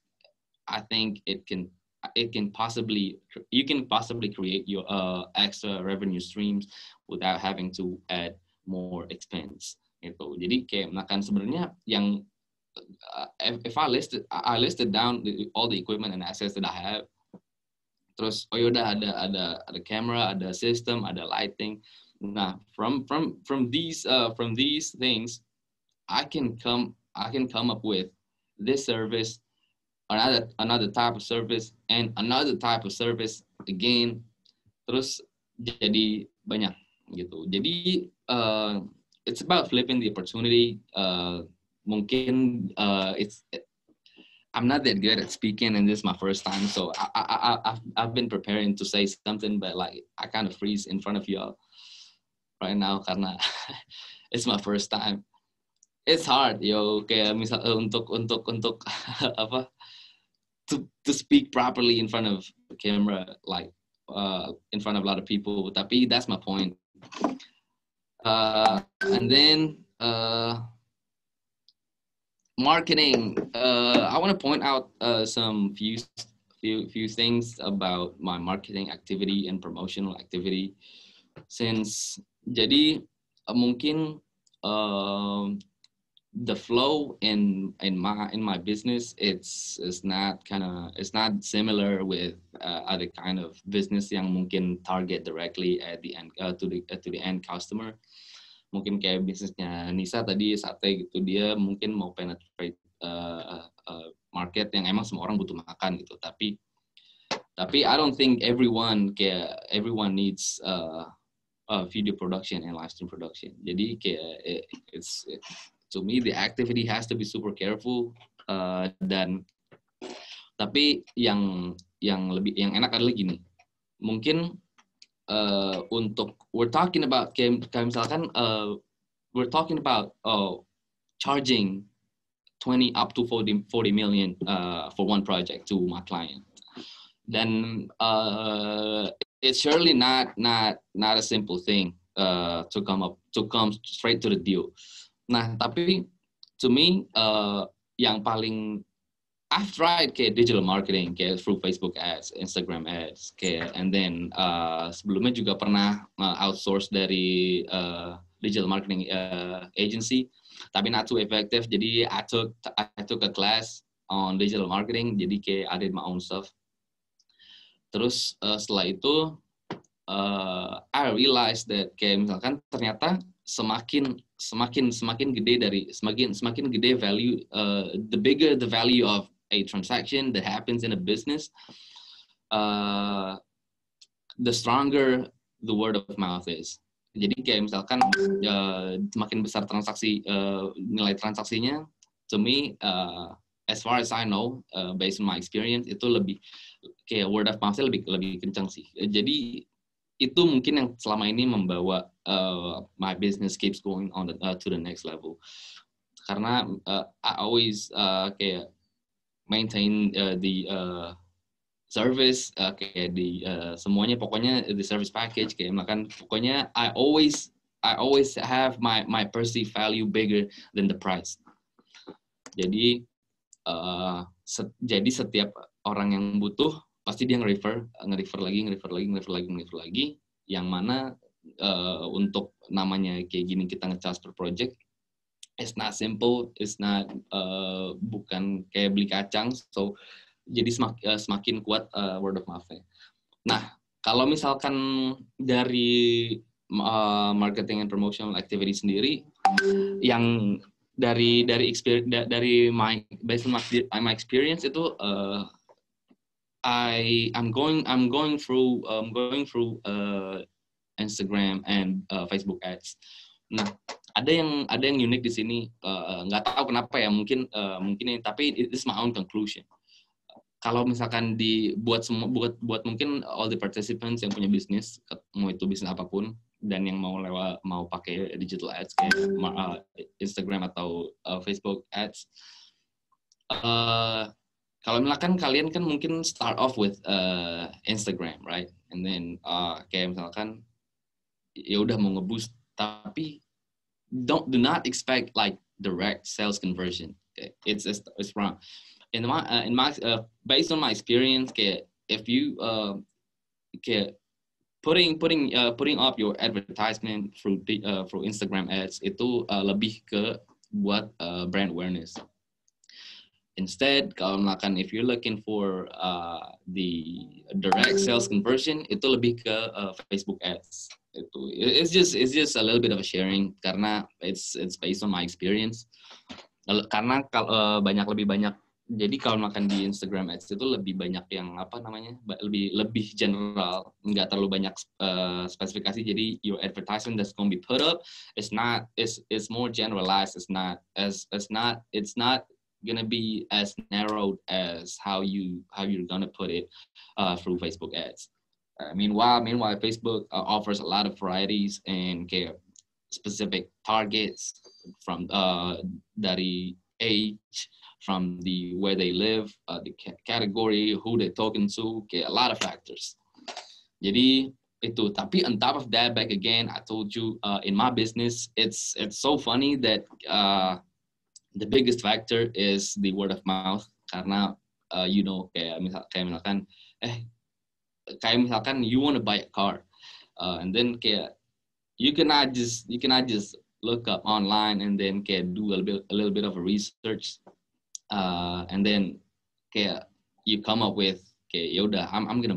I think you can possibly create your extra revenue streams without having to add more expense gitu. Jadi kayak makan sebenarnya yang if I listed down all the equipment and assets that I have, terus yaudah ada camera, ada system, ada lighting. Nah, from these things, I can come up with this service, another type of service, and another type of service again. Terus jadi banyak gitu. Jadi it's about flipping the opportunity. Mungkin I'm not that good at speaking, and this is my first time, so I've been preparing to say something, but like I kind of freeze in front of y'all right now karena it's my first time. It's hard, yo, kayak misal untuk apa to speak properly in front of the camera, like in front of a lot of people. Tapi that's my point. And then marketing. I want to point out some few things about my marketing activity and promotional activity. Since jadi mungkin the flow in my business it's not similar with other kind of business yang mungkin target directly at the end to the end customer. Mungkin kayak bisnisnya Nisa tadi sate gitu, dia mungkin mau penetrate market yang emang semua orang butuh makan gitu, tapi I don't think everyone needs video production and live stream production. Jadi kayak to me the activity has to be super careful, dan tapi yang enak adalah gini, mungkin untuk we're talking about kayak misalkan we're talking about charging 20 up to 40 million for one project to my client. Then it's surely not a simple thing to come straight to the deal. Nah, tapi to me yang paling I've tried kayak digital marketing kayak through Facebook ads, Instagram ads, kayak, and then sebelumnya juga pernah outsource dari digital marketing agency, tapi not too effective. Jadi I took a class on digital marketing. Jadi kayak I did my own stuff. Terus setelah itu I realized that kayak misalkan ternyata semakin gede value, the bigger the value of a transaction that happens in a business, the stronger the word of mouth is. Jadi kayak misalkan semakin besar nilai transaksinya, to me, as far as I know, based on my experience, itu lebih kayak word of mouth-nya lebih kencang sih. Jadi itu mungkin yang selama ini membawa my business keeps going on to the next level. Karena I always kayak maintain the service, kayak di semuanya pokoknya the service package, kayak makan pokoknya I always have my perceived value bigger than the price. Jadi setiap orang yang butuh pasti dia nge-refer lagi, yang mana untuk namanya kayak gini kita nge-charge per project, it's not simple, it's not bukan kayak beli kacang, so jadi semakin kuat word of mouth-nya. Nah, kalau misalkan dari marketing and promotional activity sendiri, yang dari based on my experience itu I'm going through Instagram and Facebook ads. Nah, ada yang unik di sini, nggak tahu kenapa ya, mungkin ini, tapi it is my own conclusion. Kalau misalkan buat mungkin all the participants yang punya bisnis, mau itu bisnis apapun, dan yang mau pakai digital ads kayak Instagram atau Facebook ads, kalau misalkan kalian kan mungkin start off with Instagram, right? And then kayak misalkan ya udah mau nge-boost, tapi do not expect like direct sales conversion. Okay? It's wrong. In my based on my experience, kayak if you kayak putting up your advertisement through Instagram ads itu lebih ke buat brand awareness. Instead, kalau misalkan if you're looking for the direct sales conversion, itu lebih ke Facebook ads. It's just a little bit of a sharing karena it's based on my experience. Karena lebih banyak. Jadi kalau makan di Instagram ads itu lebih banyak yang lebih general, nggak terlalu banyak spesifikasi. Jadi your advertisement that's going to be put up it's more generalized. It's not gonna be as narrowed as how you're gonna put it through Facebook ads. Meanwhile, Facebook offers a lot of varieties and specific targets from dari age, from the where they live, the category, who they're talking to, a lot of factors. Jadi itu. Tapi on top of that, back again, I told you in my business, it's so funny that the biggest factor is the word of mouth, karena kayak misalkan you want to buy a car, and then you cannot just look up online and then do a little bit of a research, and then you come up with yaudah I'm gonna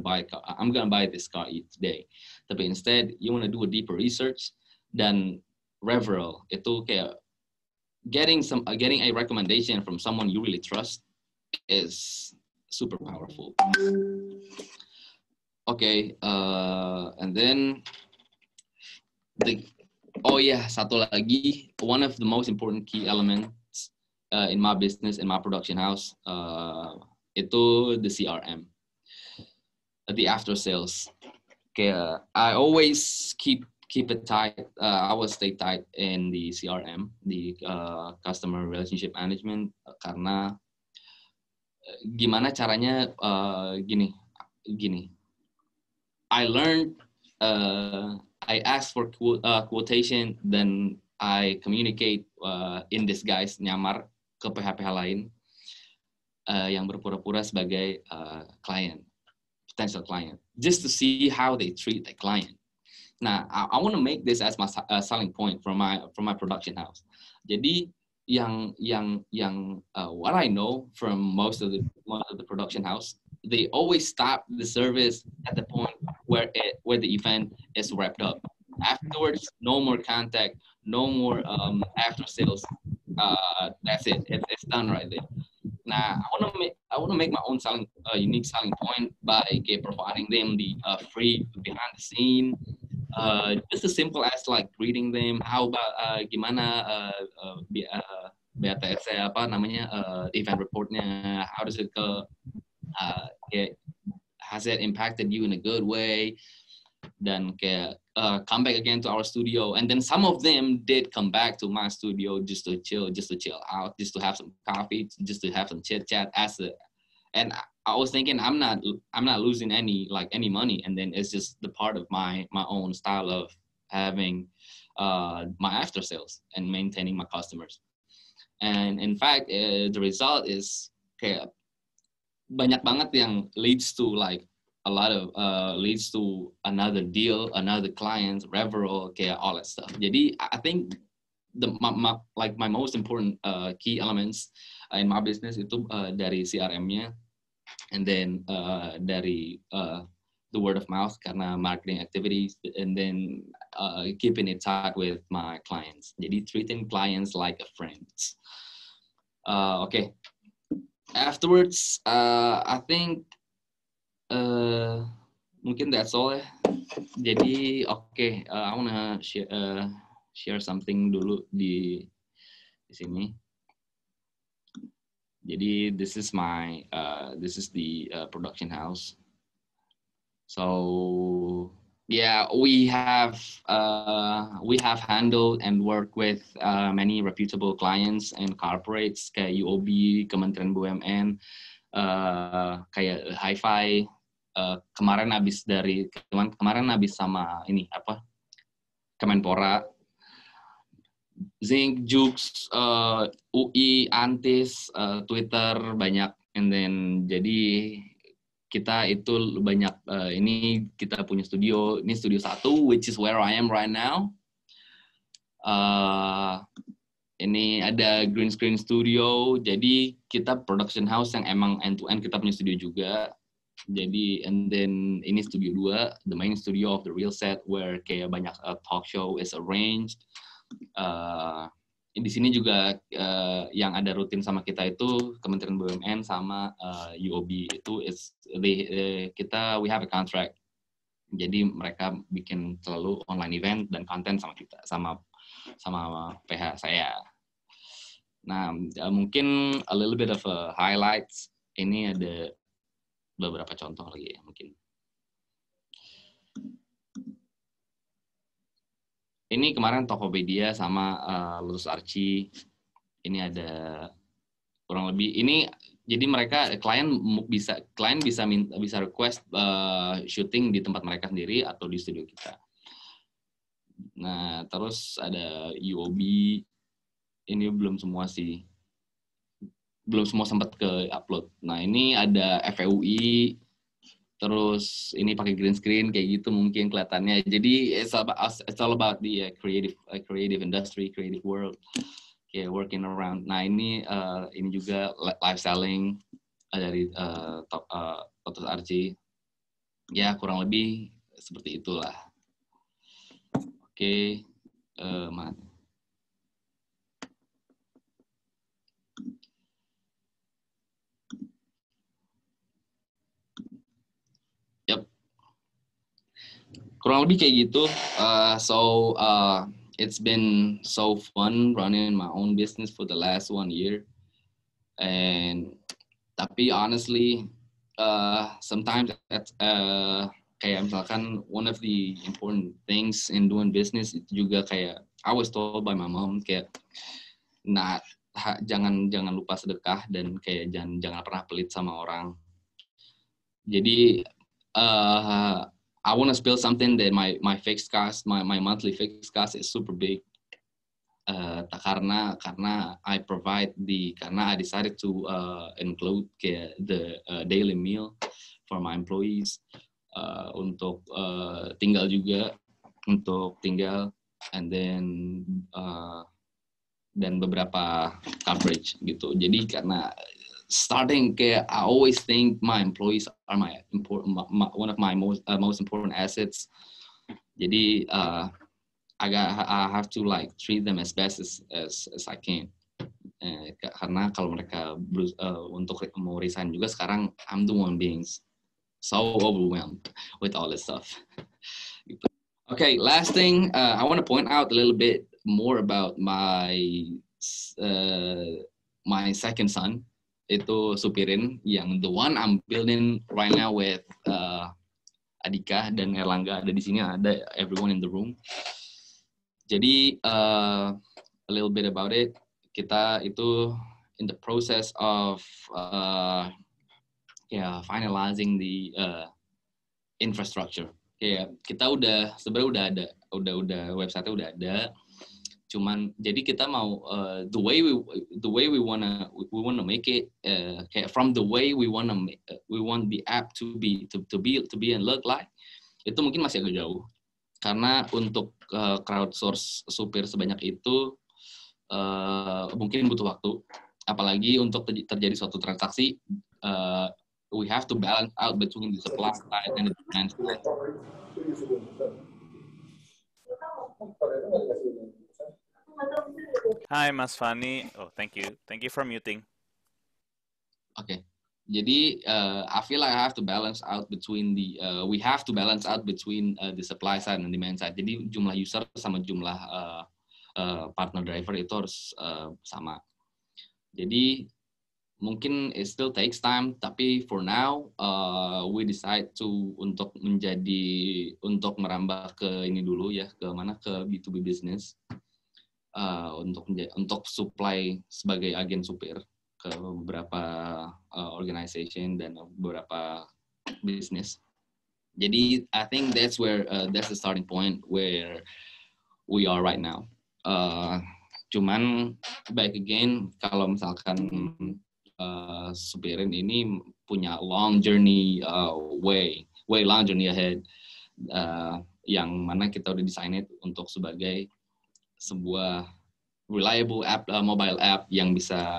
buy this car today. Tapi instead you want to do a deeper research, dan referral itu getting a recommendation from someone you really trust is super powerful. Okay, and then satu lagi, one of the most important key elements in my business, in my production house, itu the CRM, the after sales. I always keep it tight. I will stay tight in the CRM, the customer relationship management, karena gimana caranya gini. I learned, I asked for quotation, then I communicate in disguise, nyamar ke PH-PH lain yang berpura-pura sebagai potential client, just to see how they treat the client. Nah, I want to make this as my selling point from my production house. Jadi yang what I know from most of the production house, they always stop the service at the point where the event is wrapped up. Afterwards, no more contact, no more after sales. That's it. It's done right there. Now, I wanna make my own unique selling point by providing them the free behind the scene. Just as simple as like greeting them. How about gimana BATS apa namanya event reportnya? How does it has it impacted you in a good way? Then come back again to our studio, and then some of them did come back to my studio just to chill out, just to have some coffee, just to have some chit chat. And I was thinking I'm not losing any money, and then it's just the part of my own style of having my after sales and maintaining my customers. And in fact, the result is kayak banyak banget yang leads to like a lot of leads to another deal, another client, referral, kayak all that stuff. Jadi I think my most important key elements in my business itu dari CRM-nya, and then dari the word of mouth karena marketing activities, and then keeping it tight with my clients. Jadi treating clients like a friend. Okay. Afterwards, I think mungkin that's all ya. Jadi I wanna share something dulu di sini. Jadi this is the production house. So yeah, we have handled and worked with many reputable clients and corporates kayak UOB, Kementerian BUMN, kayak Hi-Fi. Kemarin habis sama ini apa Kemenpora, Zinc, Jux, UI, Antis, Twitter banyak, and then jadi kita itu banyak ini kita punya studio, ini studio 1 which is where I am right now. Ini ada green screen studio, jadi kita production house yang emang end to end, kita punya studio juga. Jadi and then ini studio 2, the main studio of the real set where kayak banyak talk show is arranged. Di sini juga yang ada rutin sama kita itu Kementerian BUMN sama UOB itu we have a contract. Jadi mereka bikin selalu online event dan konten sama kita, sama PH saya. Nah, mungkin a little bit of a highlights. Ini ada beberapa contoh lagi ya mungkin. Ini kemarin Tokopedia sama Lotus Archie. Ini ada kurang lebih ini. Jadi mereka klien bisa request syuting di tempat mereka sendiri atau di studio kita. Nah, terus ada UOB. Ini belum semua sempat ke upload. Nah, ini ada FEUI. Terus ini pakai green screen kayak gitu mungkin kelihatannya. Jadi it's all about the creative industry, creative world, kayak working around. Nah ini juga live selling dari Lotus Archie. Ya kurang lebih seperti itulah. Oke, kurang lebih kayak gitu. It's been so fun running my own business for the last 1 year. And tapi honestly, sometimes kayak misalkan one of the important things in doing business itu juga kayak I was told by my mom kayak jangan lupa sedekah dan kayak jangan pernah pelit sama orang. Jadi I want to spill something that my fixed cost, my monthly fixed cost is super big. Karena I decided to include the daily meal for my employees untuk tinggal juga, and then dan beberapa coverage gitu. Jadi karena starting kayak I always think my employees are one of my most important assets. Jadi I have to like treat them as best as I can. Karena kalau mereka untuk mau resign juga sekarang, I'm the one being so overwhelmed with all this stuff. Okay, last thing, I want to point out a little bit more about my second son, itu Supirin, yang the one I'm building right now with Adika dan Erlangga ada di sini, ada everyone in the room. Jadi a little bit about it, kita itu in the process of finalizing the infrastructure. Kayak kita sebenarnya udah website-nya udah ada. Cuman jadi kita mau the way we wanna make it kayak from the way we want the app to be and look like, itu mungkin masih agak jauh karena untuk crowdsource supir sebanyak itu mungkin butuh waktu, apalagi untuk terjadi suatu transaksi we have to balance out between the supply side and the demand side. Hi, Mas Fani. Oh, thank you. Thank you for muting. Okay. Jadi, I feel like I have to balance out between we have to balance out between the supply side and demand side. Jadi, jumlah user sama jumlah partner driver itu harus sama. Jadi, mungkin it still takes time, tapi for now, we decide untuk merambah ke ini dulu ya, ke B2B business. Untuk supply sebagai agen supir ke beberapa organization dan beberapa bisnis. Jadi I think that's the starting point where we are right now. Cuman back again, kalau misalkan Supirin ini punya long journey, way long journey ahead, yang mana kita udah desain it untuk sebagai sebuah reliable app, mobile app yang bisa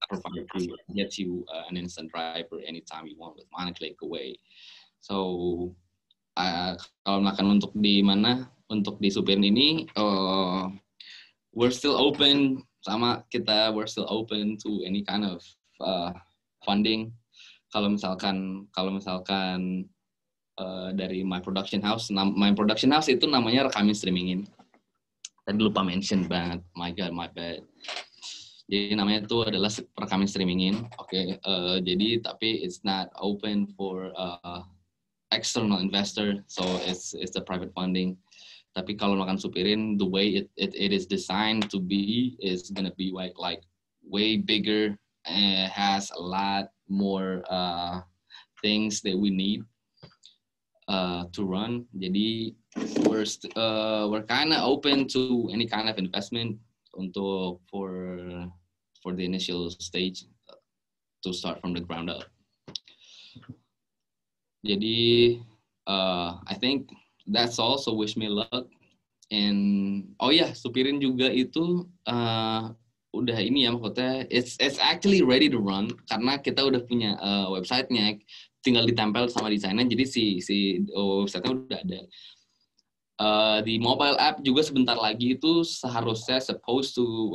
provide get you an instant driver anytime you want with one click away. So kalau misalkan untuk di Supirin ini, we're still open we're still open to any kind of funding. Kalau misalkan dari My Production House itu namanya Rekamin Streamingin. Tadi lupa mention banget, my bad. Jadi namanya itu adalah Rekamin Streamingin, oke. Jadi tapi it's not open for external investor, so it's a private funding. Tapi kalau makan Supirin, the way it is designed to be is gonna be like way bigger and has a lot more things that we need to run. Jadi we're kind of open to any kind of investment for the initial stage to start from the ground up. Jadi I think that's all. So wish me luck. And Supirin juga itu udah ini ya, maksudnya it's actually ready to run karena kita udah punya websitenya, tinggal ditempel sama desainnya. Jadi si websitenya udah ada. The mobile app juga sebentar lagi itu seharusnya supposed to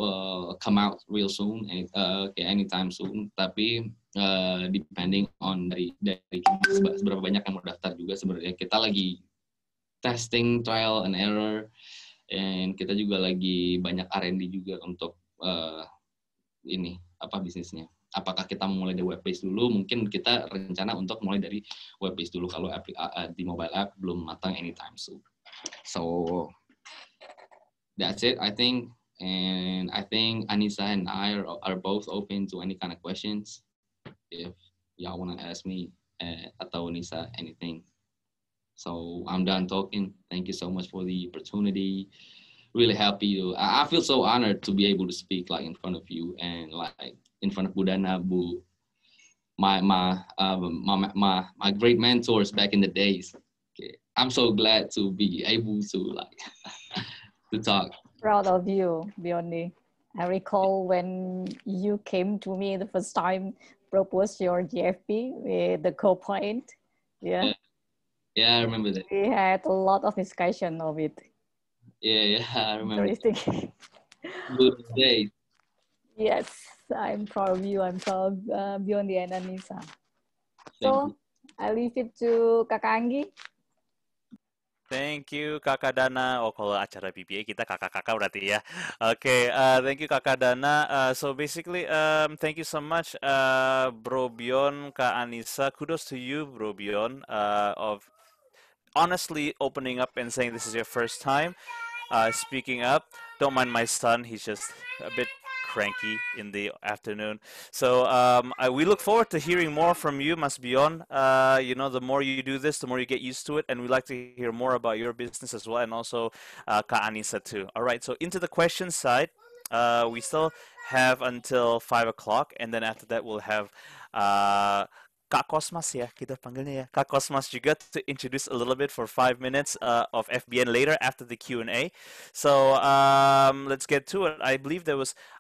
come out real soon, anytime soon. Tapi depending on dari seberapa banyak yang mau daftar juga, sebenarnya kita lagi testing, trial and error, and kita juga lagi banyak R&D juga untuk bisnisnya. Apakah kita mulai dari web based dulu? Mungkin kita rencana untuk mulai dari web based dulu kalau di mobile app belum matang anytime soon. So that's it, I think, and I think Anissa and I are both open to any kind of questions if y'all want to ask me atau Anissa anything. So I'm done talking. Thank you so much for the opportunity. Really happy I feel so honored to be able to speak like in front of you and like in front of Budana, my great mentors back in the days. I'm so glad to be able to to talk. Proud of you, Biondi. I recall when you came to me the first time, proposed your GFP with the co-point. Yeah. Yeah, I remember that. We had a lot of discussion of it. Yeah, I remember. Interesting. Good days. Yes, I'm proud of you. I'm proud of Biondi and Anissa. Thank you. So, I leave it to Kakak Anggi. Thank you Kakak Dana. Oh, kalau acara BBA kita kakak-kakak berarti ya. Okay, thank you Kakak Dana. So basically, thank you so much, Bro Bion, Kak Anissa. Kudos to you, Bro Bion, of honestly opening up and saying this is your first time speaking up. Don't mind my son; he's just a bit cranky in the afternoon. So we look forward to hearing more from you, Mas Bion. The more you do this, the more you get used to it, and we'd like to hear more about your business as well, and also Kak Anissa too. All right, so into the question side, we still have until 5 o'clock, and then after that we'll have Kak Kosmas ya, kita panggilnya ya. Kak Kosmas juga to introduce a little bit for 5 minutes of FBN later after the Q&A. So let's get to it. I believe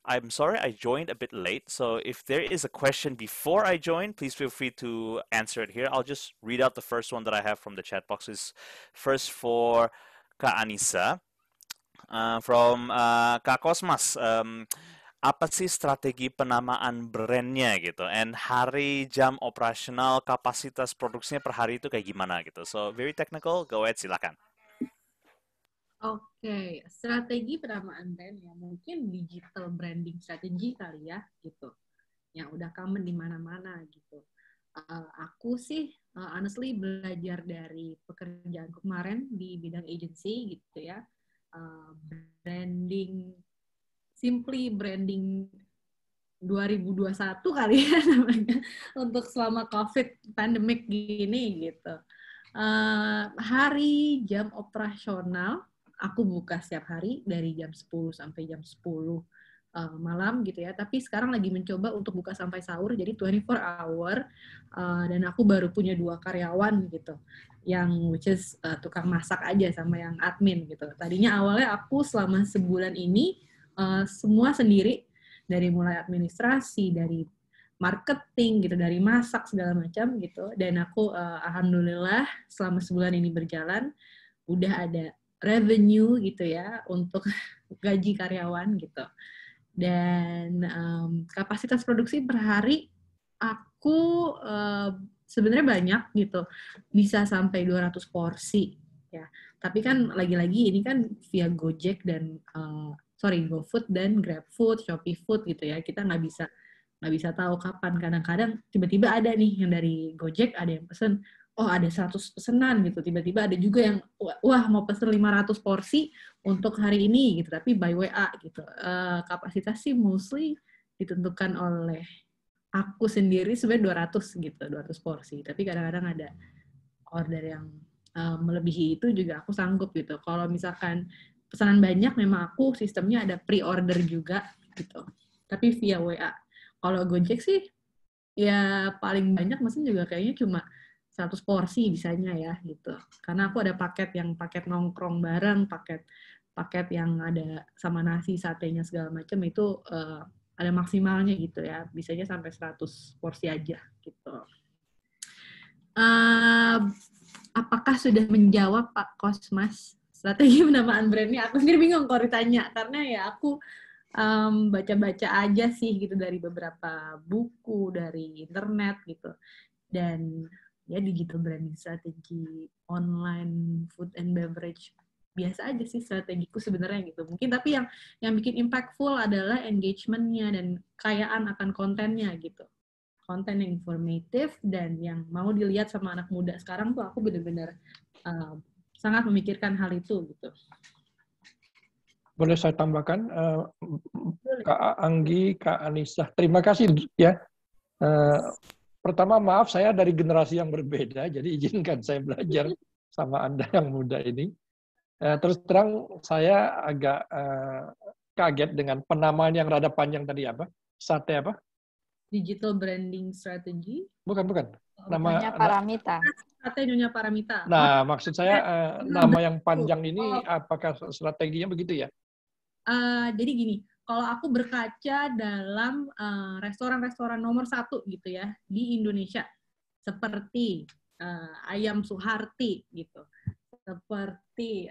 I'm sorry I joined a bit late. So if there is a question before I join, please feel free to answer it here. I'll just read out the first one that I have from the chat box. Is first for Kak Anissa. From Kak Kosmas. Apa sih strategi penamaan brandnya gitu, and hari jam operasional kapasitas produksinya per hari itu kayak gimana gitu. So very technical, go ahead silakan. Oke, strategi penamaan brand ya mungkin digital branding strategi kali ya gitu, yang udah common di mana-mana gitu. Aku sih honestly belajar dari pekerjaan kemarin di bidang agency gitu ya, Simply Branding 2021 kali ya namanya, untuk selama COVID pandemic gini gitu. Hari jam operasional, aku buka setiap hari dari jam 10 sampai jam 10 malam gitu ya. Tapi sekarang lagi mencoba untuk buka sampai sahur, jadi 24 hour. Dan aku baru punya 2 karyawan gitu, yang which is tukang masak aja sama yang admin gitu. Tadinya awalnya aku selama sebulan ini semua sendiri, dari mulai administrasi, dari marketing gitu, dari masak segala macam gitu. Dan aku alhamdulillah selama sebulan ini berjalan udah ada revenue gitu ya untuk gaji karyawan gitu. Dan kapasitas produksi per hari aku sebenarnya banyak gitu, bisa sampai 200 porsi ya. Tapi kan lagi-lagi ini kan via Gojek dan GoFood dan GrabFood, Shopee Food gitu ya. Kita nggak bisa tahu kapan. Kadang-kadang tiba-tiba ada nih yang dari Gojek ada yang pesen, oh ada 100 pesanan gitu. Tiba-tiba ada juga yang wah mau pesen 500 porsi untuk hari ini gitu, tapi by WA gitu. Kapasitas sih mostly ditentukan oleh aku sendiri, sebenarnya 200 gitu, 200 porsi. Tapi kadang-kadang ada order yang melebihi itu juga aku sanggup gitu. Kalau misalkan pesanan banyak, memang aku sistemnya ada pre-order juga gitu. Tapi via WA. Kalau Gojek sih, ya paling banyak mesin juga kayaknya cuma 100 porsi bisanya ya gitu. Karena aku ada paket nongkrong bareng, paket yang ada sama nasi, satenya segala macam itu ada maksimalnya gitu ya. Bisanya sampai 100 porsi aja gitu. Apakah sudah menjawab Pak Kosmas strategi penamaan brandnya? Aku sendiri bingung kalau ditanya, karena ya aku baca-baca aja sih gitu dari beberapa buku, dari internet gitu. Dan ya digital branding strategi online food and beverage biasa aja sih strategiku sebenarnya gitu. Mungkin tapi yang bikin impactful adalah engagement-nya dan kayaan akan kontennya gitu. Konten yang informatif dan yang mau dilihat sama anak muda sekarang tuh aku benar-benar sangat memikirkan hal itu gitu. Boleh saya tambahkan, Kak Anggi, Kak Anissa, terima kasih ya. Pertama maaf saya dari generasi yang berbeda, jadi izinkan saya belajar sama Anda yang muda ini. Terus terang saya agak kaget dengan penamaan yang rada panjang tadi apa? Sate apa? Digital branding strategy. Bukan. Nyonya Paramita. Sate Nyonya Paramita. Nah, maksud saya nama yang panjang ini apakah strateginya begitu ya? Jadi gini, kalau aku berkaca dalam restoran-restoran nomor 1 gitu ya di Indonesia, seperti Ayam Suharti gitu, seperti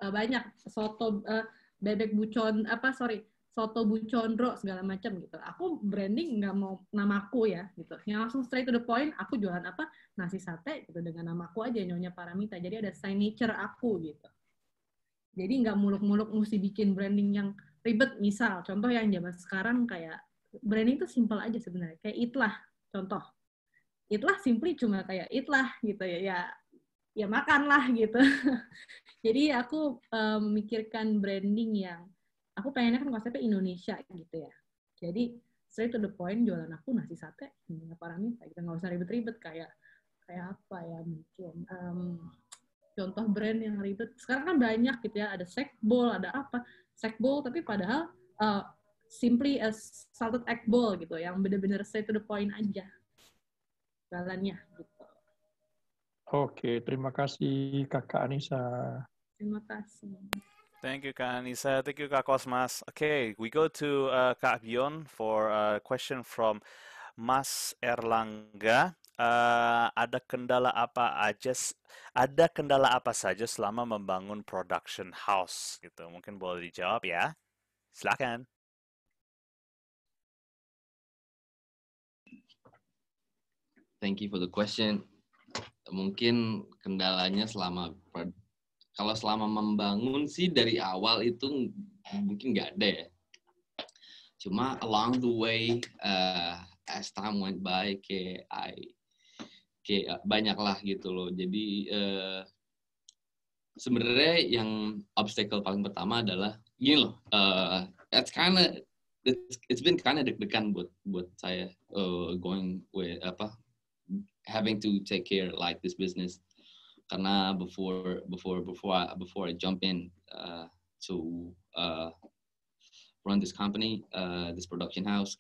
banyak soto bebek bucon soto bucondro segala macam gitu. Aku branding nggak mau namaku ya gitu. Yang langsung straight to the point, aku jualan apa? Nasi sate gitu dengan namaku aja, Nyonya Paramita. Jadi ada signature aku gitu. Jadi nggak muluk-muluk mesti bikin branding yang ribet. Misal, contoh yang zaman sekarang kayak branding itu simple aja sebenarnya. Kayak Itlah, contoh. Itlah simply cuma kayak Itlah gitu ya. Ya makanlah gitu. Jadi aku memikirkan branding yang aku pengennya kan konsepnya Indonesia gitu ya. Jadi straight to the point, jualan aku nasi sate, Nyonya Paramita. Kita nggak usah ribet-ribet kayak apa ya mungkin. Contoh brand yang ribet. Sekarang kan banyak gitu ya, ada sekbol, ada apa. Sekbol, tapi padahal simply as salted egg bowl gitu, yang benar-benar straight to the point aja jalannya gitu. Oke, terima kasih Kakak Anissa. Terima kasih. Thank you, Kak Anissa. Thank you, Kak Kosmas. Okay, we go to Kak Bion for a question from Mas Erlangga. Ada kendala apa saja selama membangun production house? Gitu. Mungkin boleh dijawab ya. Silakan. Thank you for the question. Mungkin kendalanya kalau selama membangun sih dari awal itu mungkin nggak ada ya. Cuma along the way, as time went by, kayak banyak lah gitu loh. Jadi sebenarnya yang obstacle paling pertama adalah gini loh. It's been kind of deg-degan buat saya going with having to take care like this business. Karena before I jump in to run this company, this production house,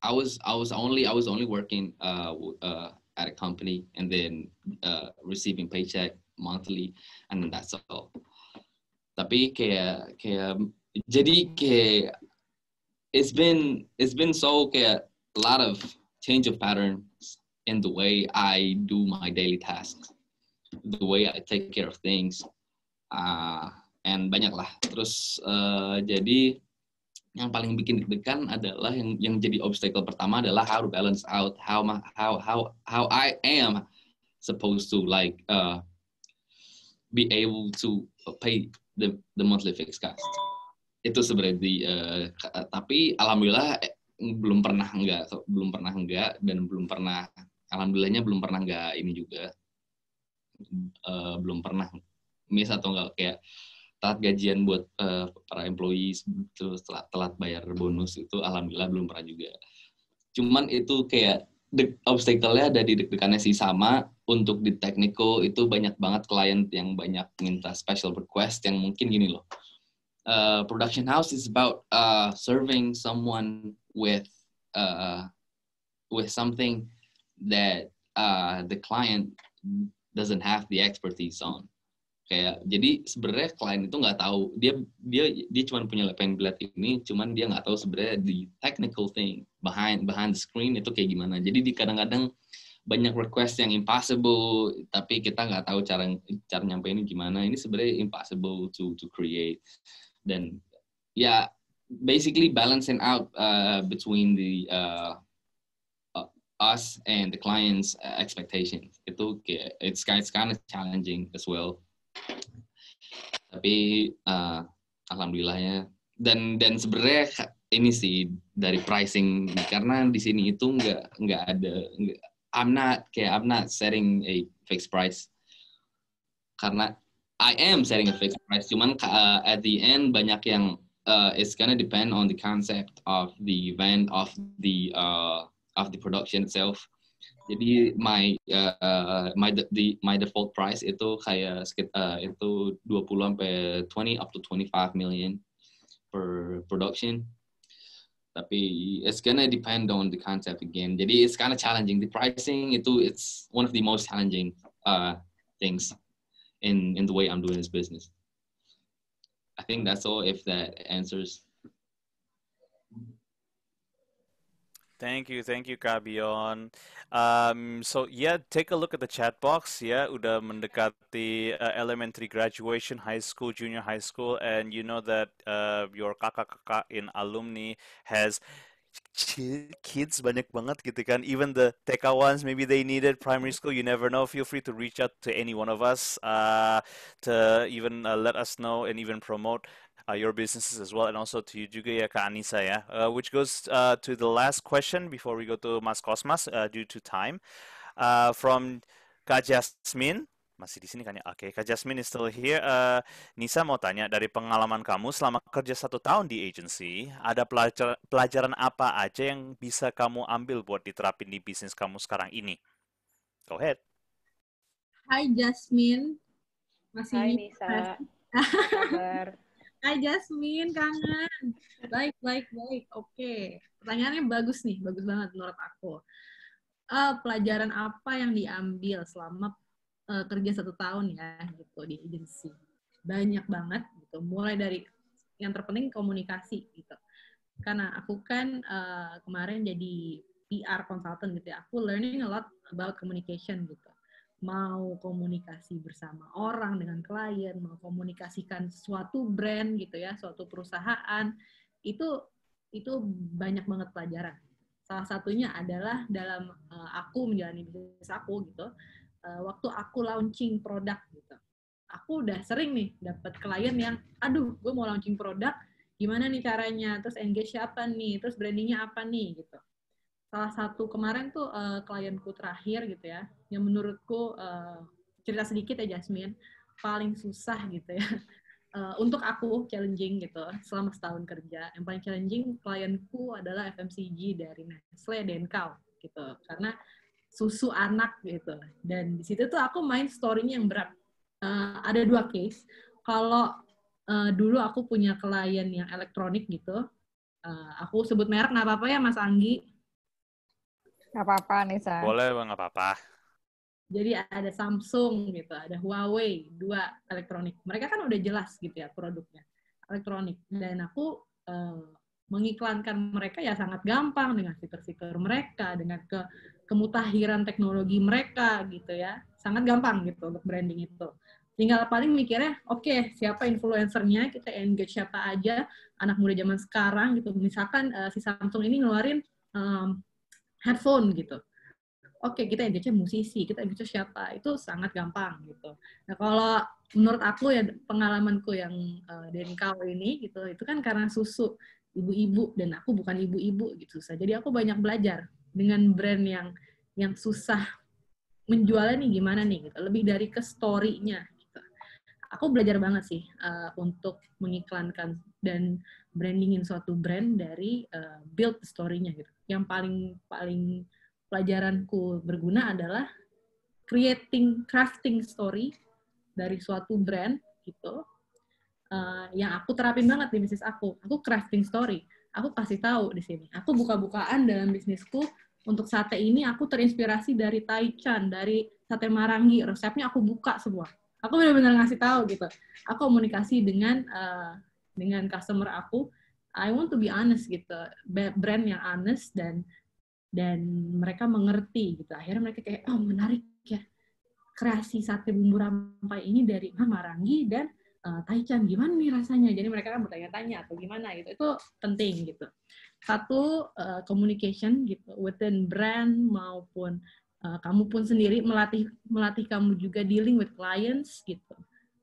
I was only working at a company and then receiving paycheck monthly, and then that's all. Tapi jadi it's been so a lot of change of patterns in the way I do my daily tasks, the way I take care of things, and banyak lah. Terus jadi yang paling bikin deg-degan adalah yang jadi obstacle pertama adalah how to balance out how I am supposed to be able to pay the monthly fixed cost. Itu sebenarnya tapi alhamdulillah belum pernah enggak dan alhamdulillahnya belum pernah enggak ini juga belum pernah miss atau enggak kayak telat gajian buat para employees, terus telat bayar bonus, itu alhamdulillah belum pernah juga. Cuman itu kayak obstacle-nya ada di deg-degannya sih. Sama untuk di technical itu banyak banget klien yang banyak minta special request yang mungkin gini loh. Production house is about serving someone with something that the client doesn't have the expertise on. Kayak jadi sebenarnya klien itu nggak tahu, dia cuma punya pengen lihat ini, cuman dia nggak tahu sebenarnya the technical thing behind the screen itu kayak gimana. Jadi kadang-kadang banyak request yang impossible, tapi kita nggak tahu cara nyampeinnya gimana. Ini sebenarnya impossible to create. Dan ya basically balancing out between the us and the client's expectations. Itu kayak it's kind of challenging as well. Tapi alhamdulillahnya dan sebenarnya ini sih dari pricing, karena di sini itu nggak ada, I'm not setting a fixed price, karena I am setting a fixed price, cuman at the end banyak yang it's gonna depend on the concept of the event, of the production itself. Jadi my default price itu kayak itu 20 sampai 20 up to 25 million per production. Tapi it's gonna depend on the concept again. Jadi it's kind of challenging. The pricing it's one of the most challenging things in the way I'm doing this business. I think that's all, if that answers. Thank you, Kak Bion. So yeah, take a look at the chat box. Ya, udah mendekati elementary graduation, high school, junior high school, and you know that your kakak-kakak in alumni has kids banyak banget gitu kan. Even the TK ones, maybe they needed primary school. You never know. Feel free to reach out to any one of us to even let us know and even promote your businesses as well, and also to you juga ya Kak Anissa ya. Which goes to the last question before we go to Mas Cosmas due to time. From Kak Jasmine. Masih di sini kan ya? Oke, Kak Jasmine is still here. Nisa mau tanya, dari pengalaman kamu selama kerja 1 tahun di agency, ada pelajaran apa aja yang bisa kamu ambil buat diterapin di bisnis kamu sekarang ini? Go ahead. Hai Jasmine. Masih Hai ini? Nisa. Apa kabar? Hai Jasmine, kangen. Baik. Oke. Pertanyaannya bagus nih, bagus banget menurut aku. Pelajaran apa yang diambil selama kerja 1 tahun ya gitu di agency? Banyak banget gitu. Mulai dari yang terpenting komunikasi gitu. Karena aku kan kemarin jadi PR consultant gitu ya. Aku learning a lot about communication gitu. Mau komunikasi bersama orang dengan klien, mau komunikasikan suatu brand gitu ya, suatu perusahaan, itu banyak banget pelajaran. Salah satunya adalah dalam aku menjalani bisnis aku gitu. Waktu aku launching produk gitu, aku udah sering nih dapat klien yang, aduh, gue mau launching produk, gimana nih caranya, terus engage siapa nih, terus brandingnya apa nih gitu. Salah satu kemarin tuh klienku terakhir gitu ya, yang menurutku cerita sedikit ya Jasmine, paling susah gitu ya. Untuk aku challenging gitu selama setahun kerja. Yang paling challenging klienku adalah FMCG dari Nestle Denkau gitu, karena susu anak gitu. Dan di situ tuh aku main story-nya yang berat. Ada 2 case. Kalau dulu aku punya klien yang elektronik gitu, aku sebut merek nggak apa-apa ya Mas Anggi? Nggak apa-apa Nisa. Boleh, nggak apa-apa. Jadi ada Samsung gitu, ada Huawei, 2 elektronik. Mereka kan udah jelas gitu ya produknya, elektronik. Dan aku mengiklankan mereka ya sangat gampang dengan fitur-fitur mereka, dengan kemutahiran teknologi mereka gitu ya. Sangat gampang gitu untuk branding itu. Tinggal paling mikirnya, oke, siapa influencernya, kita engage siapa aja, anak muda zaman sekarang gitu. Misalkan si Samsung ini ngeluarin headphone gitu. Oke, kita engage musisi, kita engage siapa, itu sangat gampang gitu. Nah, kalau menurut aku ya, pengalamanku yang Denkau ini gitu, itu kan karena susu ibu-ibu, dan aku bukan ibu-ibu gitu. Jadi aku banyak belajar dengan brand yang susah menjualnya nih gimana nih gitu, lebih dari ke story-nya gitu. Aku belajar banget sih untuk mengiklankan dan brandingin suatu brand dari build story-nya gitu. Yang paling pelajaranku berguna adalah crafting story dari suatu brand gitu, yang aku terapin banget di bisnis aku. Aku crafting story. Aku kasih tahu di sini. Aku buka-bukaan dalam bisnisku. Untuk sate ini aku terinspirasi dari Taichan, dari sate Marangi. Resepnya aku buka semua. Aku benar-benar ngasih tahu gitu. Aku komunikasi dengan customer aku. I want to be honest gitu. Brand yang honest dan mereka mengerti gitu. Akhirnya mereka kayak, oh menarik ya. Kreasi sate bumbu rampai ini dari Marangi dan Taichan, gimana nih rasanya? Jadi mereka kan bertanya-tanya atau gimana gitu. Itu penting gitu. Satu, communication gitu, within brand maupun kamu pun sendiri melatih kamu juga dealing with clients gitu.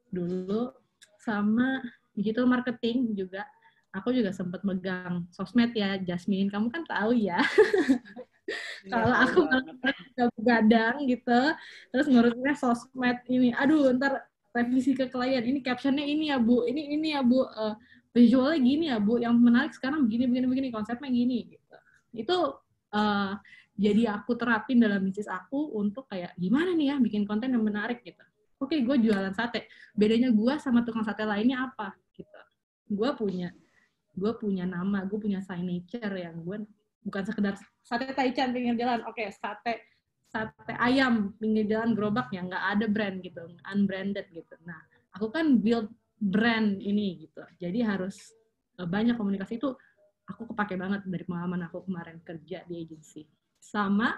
Dulu sama digital marketing juga, aku juga sempat megang sosmed ya, Jasmine. Kamu kan tahu ya. Kalau aku gadang gitu, terus ngurusnya sosmed ini, aduh ntar revisi ke klien, ini captionnya ini ya Bu, ini ya Bu, visualnya gini ya Bu, yang menarik sekarang begini, konsepnya gini gitu. Itu jadi aku terapin dalam bisnis aku untuk kayak gimana nih ya bikin konten yang menarik gitu. Oke, gue jualan sate, bedanya gue sama tukang sate lainnya apa gitu. Gue punya nama, gue punya signature yang gue bukan sekedar sate Taichan pinggir jalan, oke, sate ayam pinggir jalan gerobak yang nggak ada brand gitu, unbranded gitu. Nah, aku kan build brand ini gitu. Jadi harus banyak komunikasi itu aku kepake banget dari pengalaman aku kemarin kerja di agency. Sama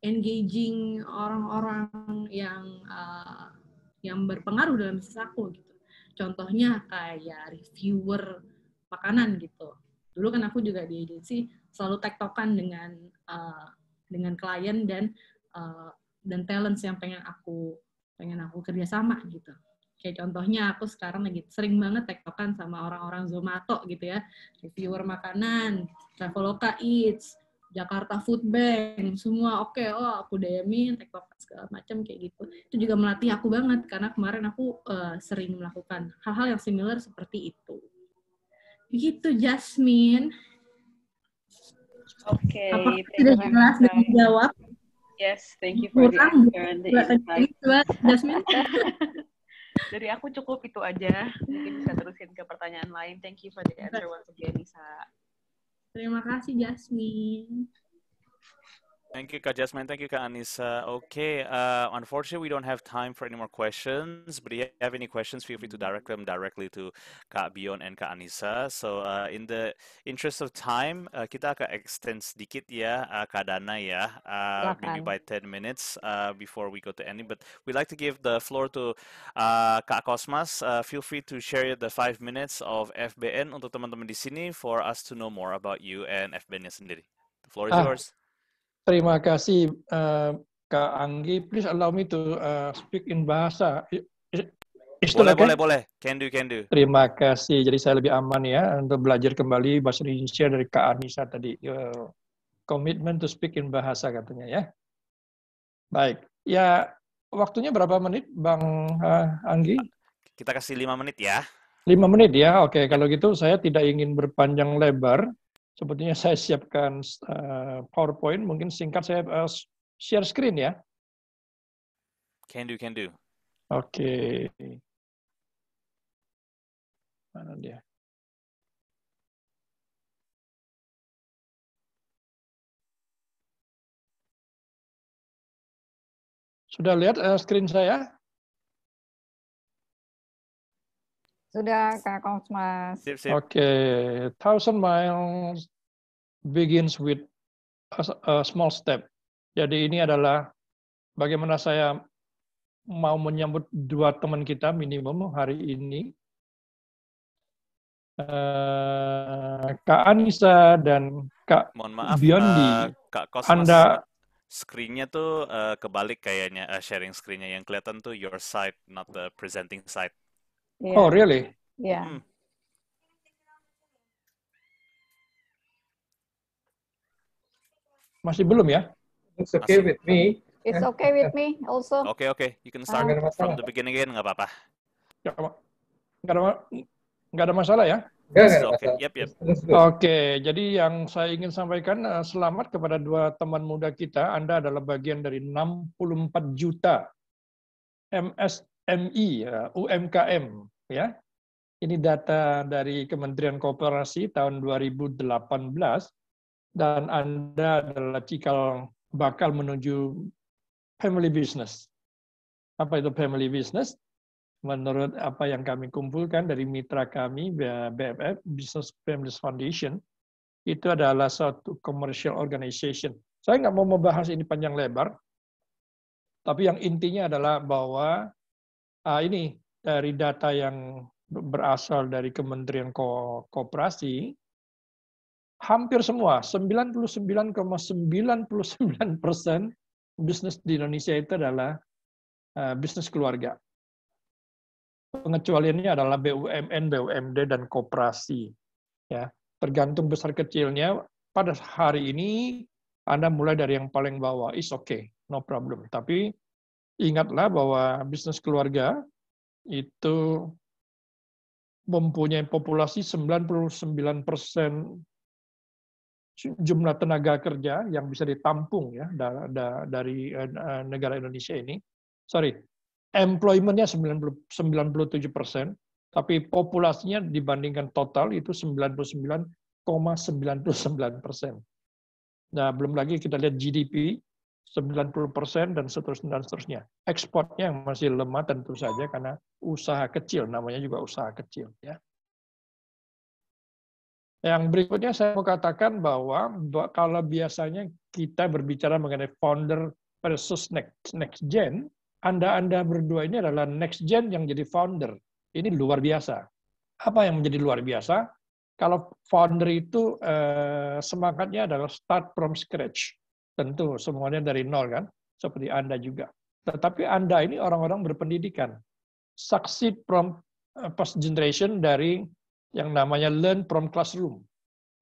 engaging orang-orang yang berpengaruh dalam bisnis aku gitu. Contohnya kayak reviewer makanan gitu. Dulu kan aku juga di agency selalu tektokan dengan klien dan talents yang pengen aku kerjasama gitu. Kayak contohnya aku sekarang lagi sering banget tektokan sama orang-orang Zomato gitu ya, reviewer makanan, Traveloka Eats, Jakarta Food Bank, semua oke, aku DM-in, tektokan segala macam kayak gitu. Itu juga melatih aku banget karena kemarin aku sering melakukan hal-hal yang similar seperti itu. Begitu, Jasmine. Oke, sudah jelas dan dijawab? Yes, thank you for the answer and the insight. Jasmine. Dari aku cukup itu aja. Mungkin bisa terusin ke pertanyaan lain. Thank you for the answer once again, Nisa. Terima kasih, Jasmine. Thank you, Kak Jasmine. Thank you, Kak Anissa. Okay, unfortunately, we don't have time for any more questions, but if you have any questions, feel free to direct them directly to Kak Bion and Kak Anissa. So, in the interest of time, kita akan extend sedikit ya, Kak Dana ya, maybe by 10 minutes before we go to ending. But we'd like to give the floor to Kak Kosmas. Feel free to share the 5 minutes of FBN untuk teman-teman di sini for us to know more about you and FBN-nya sendiri. The floor is yours. Terima kasih, Kak Anggi. Please allow me to speak in bahasa. Boleh. Can do. Terima kasih. Jadi saya lebih aman ya untuk belajar kembali bahasa Indonesia dari Kak Anissa tadi. Commitment to speak in bahasa katanya ya. Baik. Ya, waktunya berapa menit, Bang Anggi? Kita kasih 5 menit ya. 5 menit ya. Oke, kalau gitu saya tidak ingin berpanjang lebar. Sepertinya saya siapkan PowerPoint, mungkin singkat saya share screen ya. Can do. Oke. Mana dia? Sudah lihat screen saya? Sudah, Kak Kosmas. Sip. Oke, 1,000 miles begins with a small step. Jadi ini adalah bagaimana saya mau menyambut 2 teman kita minimum hari ini. Kak Anissa dan Kak Biondi. Kak Kosmas, screen-nya tuh kebalik kayaknya, sharing screen-nya. Yang kelihatan tuh your side, not the presenting side. Yeah. Oh, really? Yeah. Masih belum ya? It's okay with me. It's okay with me also. Okay. You can start from the beginning again, nggak apa-apa. Nggak ada masalah ya? Okay. Yep. Oke, jadi yang saya ingin sampaikan selamat kepada 2 teman muda kita. Anda adalah bagian dari 64 juta MSMI, UMKM, ya. Ini data dari Kementerian Koperasi tahun 2018, dan Anda adalah cikal bakal menuju family business. Apa itu family business? Menurut apa yang kami kumpulkan dari mitra kami, BFF, Business Families Foundation, itu adalah suatu commercial organization. Saya nggak mau membahas ini panjang lebar, tapi yang intinya adalah bahwa ini dari data yang berasal dari Kementerian Koperasi, hampir semua, 99,99% bisnis di Indonesia itu adalah bisnis keluarga. Pengecualiannya adalah BUMN, BUMD, dan koperasi. Ya, tergantung besar kecilnya. Pada hari ini Anda mulai dari yang paling bawah, is okay, no problem. Tapi ingatlah bahwa bisnis keluarga itu mempunyai populasi 99% jumlah tenaga kerja yang bisa ditampung ya dari negara Indonesia ini. Employment-nya 97%, tapi populasinya dibandingkan total itu 99,99%. Nah, belum lagi kita lihat GDP, 90% dan seterusnya. Ekspornya yang masih lemah tentu saja karena usaha kecil, namanya juga usaha kecil. Ya. Yang berikutnya saya mau katakan bahwa kalau biasanya kita berbicara mengenai founder versus next gen, Anda berdua ini adalah next gen yang jadi founder. Ini luar biasa. Apa yang menjadi luar biasa? Kalau founder itu semangatnya adalah start from scratch. Tentu semuanya dari nol kan, seperti Anda juga. Tetapi Anda ini orang-orang berpendidikan. Succeed from first generation dari yang namanya learn from classroom.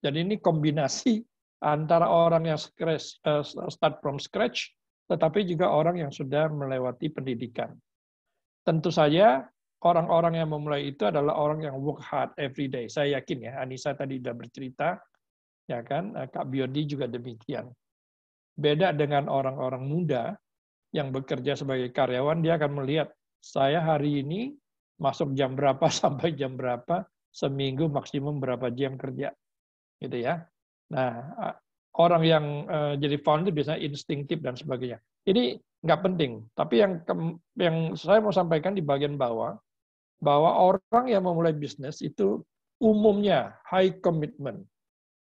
Jadi ini kombinasi antara orang yang start from scratch, tetapi juga orang yang sudah melewati pendidikan. Tentu saja orang-orang yang memulai itu adalah orang yang work hard every day. Saya yakin ya, Anissa tadi sudah bercerita, ya kan, Kak Biodi juga demikian. Beda dengan orang-orang muda yang bekerja sebagai karyawan, dia akan melihat, saya hari ini masuk jam berapa sampai jam berapa, seminggu maksimum berapa jam kerja. Gitu ya. Nah, orang yang jadi founder biasanya instinktif dan sebagainya. Ini nggak penting, tapi yang saya mau sampaikan di bagian bawah, bahwa orang yang memulai bisnis itu umumnya high commitment.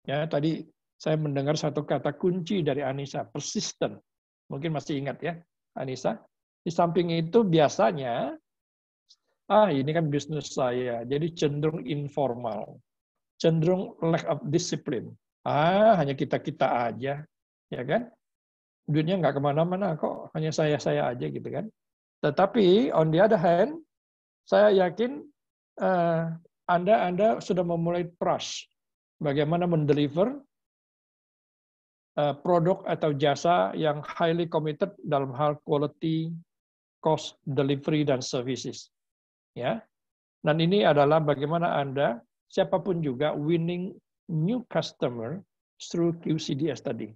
Ya, tadi saya mendengar satu kata kunci dari Anissa, persistent. Mungkin masih ingat ya, Anissa. Di samping itu biasanya, ini kan bisnis saya, jadi cenderung informal. Cenderung lack of discipline. Hanya kita-kita aja, ya kan? Duitnya nggak kemana-mana kok, hanya saya aja gitu kan. Tetapi on the other hand, saya yakin Anda sudah memulai trust. Bagaimana mendeliver produk atau jasa yang highly committed dalam hal quality, cost, delivery, dan services. Ya. Dan ini adalah bagaimana Anda, siapapun juga, winning new customer through QCDS tadi.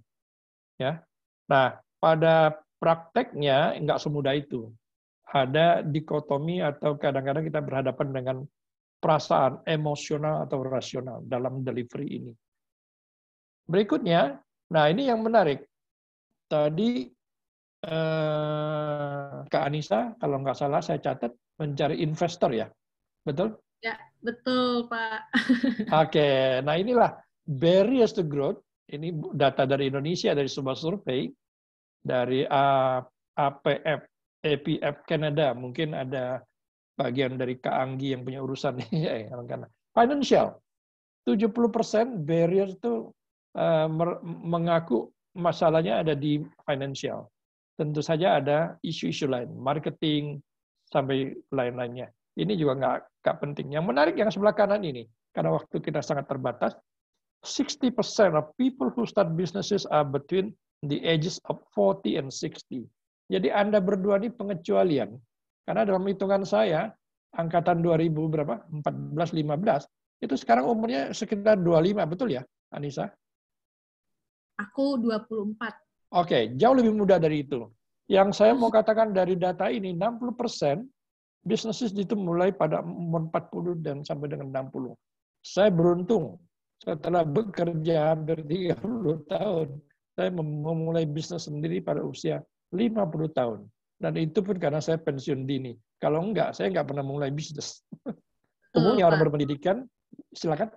Ya. Nah, pada prakteknya nggak semudah itu. Ada dikotomi atau kadang-kadang kita berhadapan dengan perasaan emosional atau rasional dalam delivery ini. Berikutnya, nah ini yang menarik. Tadi Kak Anissa, kalau nggak salah saya catat, mencari investor ya. Betul? Ya, betul Pak. Oke, nah inilah barriers to growth. Ini data dari Indonesia, dari sebuah survei, dari APF, Canada. Mungkin ada bagian dari Kak Anggi yang punya urusan. Financial. 70% barrier itu mengaku masalahnya ada di financial. Tentu saja ada isu-isu lain, marketing, sampai lain-lainnya. Ini juga nggak penting. Yang menarik yang sebelah kanan ini, karena waktu kita sangat terbatas, 60% of people who start businesses are between the ages of 40 and 60. Jadi Anda berdua ini pengecualian. Karena dalam hitungan saya, angkatan 2000 berapa? 14-15, itu sekarang umurnya sekitar 25, betul ya, Anissa? Aku 24. Oke, jauh lebih muda dari itu. Yang saya mau katakan dari data ini, 60% bisnis itu mulai pada umur 40 dan sampai dengan 60. Saya beruntung, setelah bekerja hampir 30 tahun, saya memulai bisnis sendiri pada usia 50 tahun. Dan itu pun karena saya pensiun dini. Kalau enggak, saya enggak pernah mulai bisnis. Umumnya orang berpendidikan, silakan.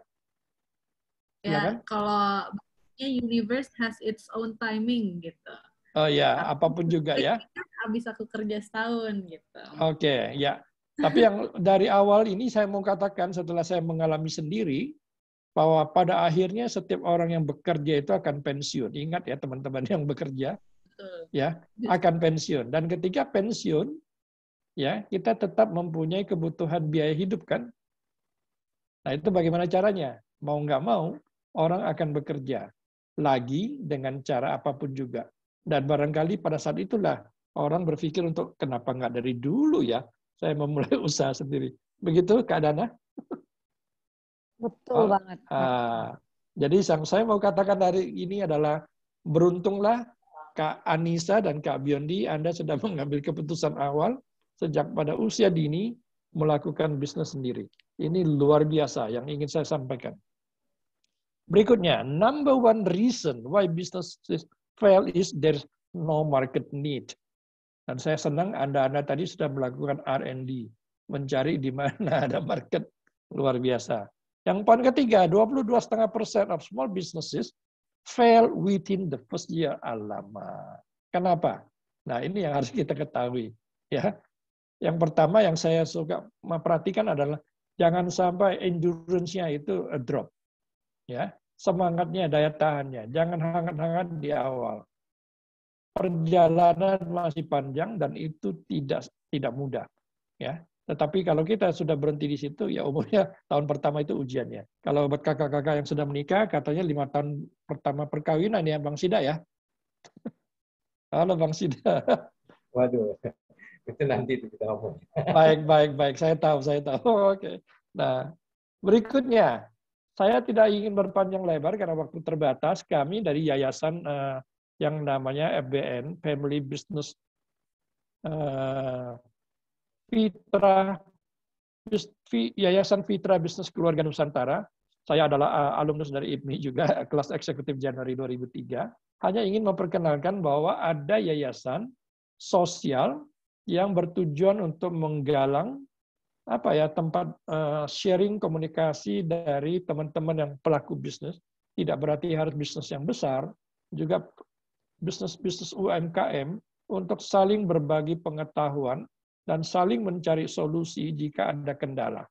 Ya, kalau universe has its own timing gitu. Oh ya, apapun juga ya. Habis aku kerja setahun gitu. Oke, ya. Tapi yang dari awal ini saya mau katakan setelah saya mengalami sendiri, bahwa pada akhirnya setiap orang yang bekerja itu akan pensiun. Ingat ya teman-teman yang bekerja, ya akan pensiun. Dan ketika pensiun, ya kita tetap mempunyai kebutuhan biaya hidup kan. Nah itu bagaimana caranya? Mau nggak mau, orang akan bekerja lagi dengan cara apapun juga. Dan barangkali pada saat itulah orang berpikir untuk kenapa nggak dari dulu ya saya memulai usaha sendiri. Begitu Kak Dana? Betul banget. Jadi yang saya mau katakan hari ini adalah beruntunglah Kak Anissa dan Kak Biondi, Anda sudah mengambil keputusan awal sejak pada usia dini melakukan bisnis sendiri. Ini luar biasa yang ingin saya sampaikan. Berikutnya, number one reason why businesses fail is there's no market need. Dan saya senang Anda tadi sudah melakukan R&D, mencari di mana ada market, luar biasa. Yang poin ketiga, 22,5% of small businesses fail within the first year. Alamak. Kenapa? Nah, ini yang harus kita ketahui. Ya, yang pertama yang saya suka memperhatikan adalah jangan sampai endurance-nya itu drop. Ya, semangatnya, daya tahannya, jangan hangat-hangat di awal. Perjalanan masih panjang dan itu tidak mudah, ya. Tetapi kalau kita sudah berhenti di situ, ya umumnya tahun pertama itu ujiannya. Kalau buat kakak-kakak yang sudah menikah, katanya 5 tahun pertama perkawinan ya, Bang Sida ya. Halo Bang Sida. Waduh, itu nanti kita ngomong. Baik. Saya tahu. Oke. Nah, berikutnya, saya tidak ingin berpanjang lebar karena waktu terbatas. Kami dari yayasan yang namanya FBN, Family Business Yayasan Fitra Bisnis Keluarga Nusantara. Saya adalah alumnus dari IPMI juga, kelas eksekutif Januari 2003. Hanya ingin memperkenalkan bahwa ada yayasan sosial yang bertujuan untuk menggalang tempat sharing komunikasi dari teman-teman yang pelaku bisnis. Tidak berarti harus bisnis yang besar, juga bisnis UMKM untuk saling berbagi pengetahuan dan saling mencari solusi jika ada kendala.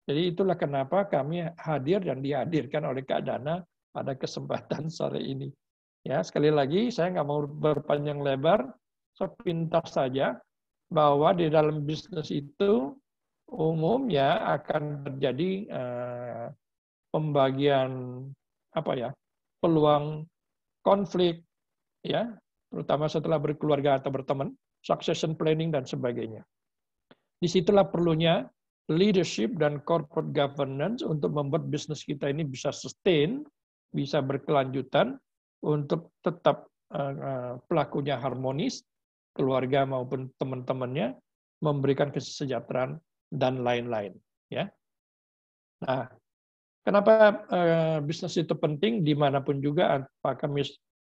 Jadi itulah kenapa kami hadir dan dihadirkan oleh Kak Dana pada kesempatan sore ini. Ya, sekali lagi saya nggak mau berpanjang lebar, sepintas saja bahwa di dalam bisnis itu umumnya akan terjadi pembagian peluang konflik, ya, terutama setelah berkeluarga atau berteman, succession planning dan sebagainya. Disitulah perlunya leadership dan corporate governance untuk membuat bisnis kita ini bisa sustain, bisa berkelanjutan, untuk tetap pelakunya harmonis, keluarga maupun teman-temannya, memberikan kesejahteraan dan lain-lain. Ya. Nah, kenapa bisnis itu penting dimanapun juga, apakah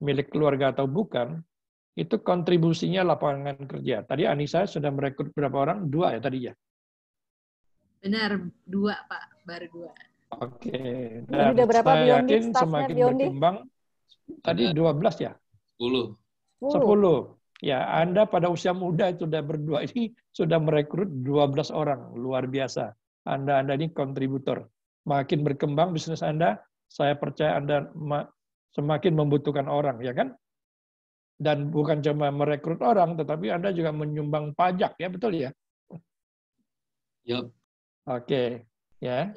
milik keluarga atau bukan, itu kontribusinya lapangan kerja. Tadi Anissa sudah merekrut berapa orang? 2 ya tadi ya? Benar, 2 Pak, baru 2. Oke. Dan Dan berapa saya Biondi, yakin staffnya semakin Biondi? berkembang, tadi 12 ya? 10. 10. Ya, Anda pada usia muda itu sudah berdua ini sudah merekrut 12 orang, luar biasa. Anda ini kontributor. Makin berkembang bisnis Anda, saya percaya Anda semakin membutuhkan orang, ya kan? Dan bukan cuma merekrut orang, tetapi Anda juga menyumbang pajak, ya betul ya? Yup. Oke, ya.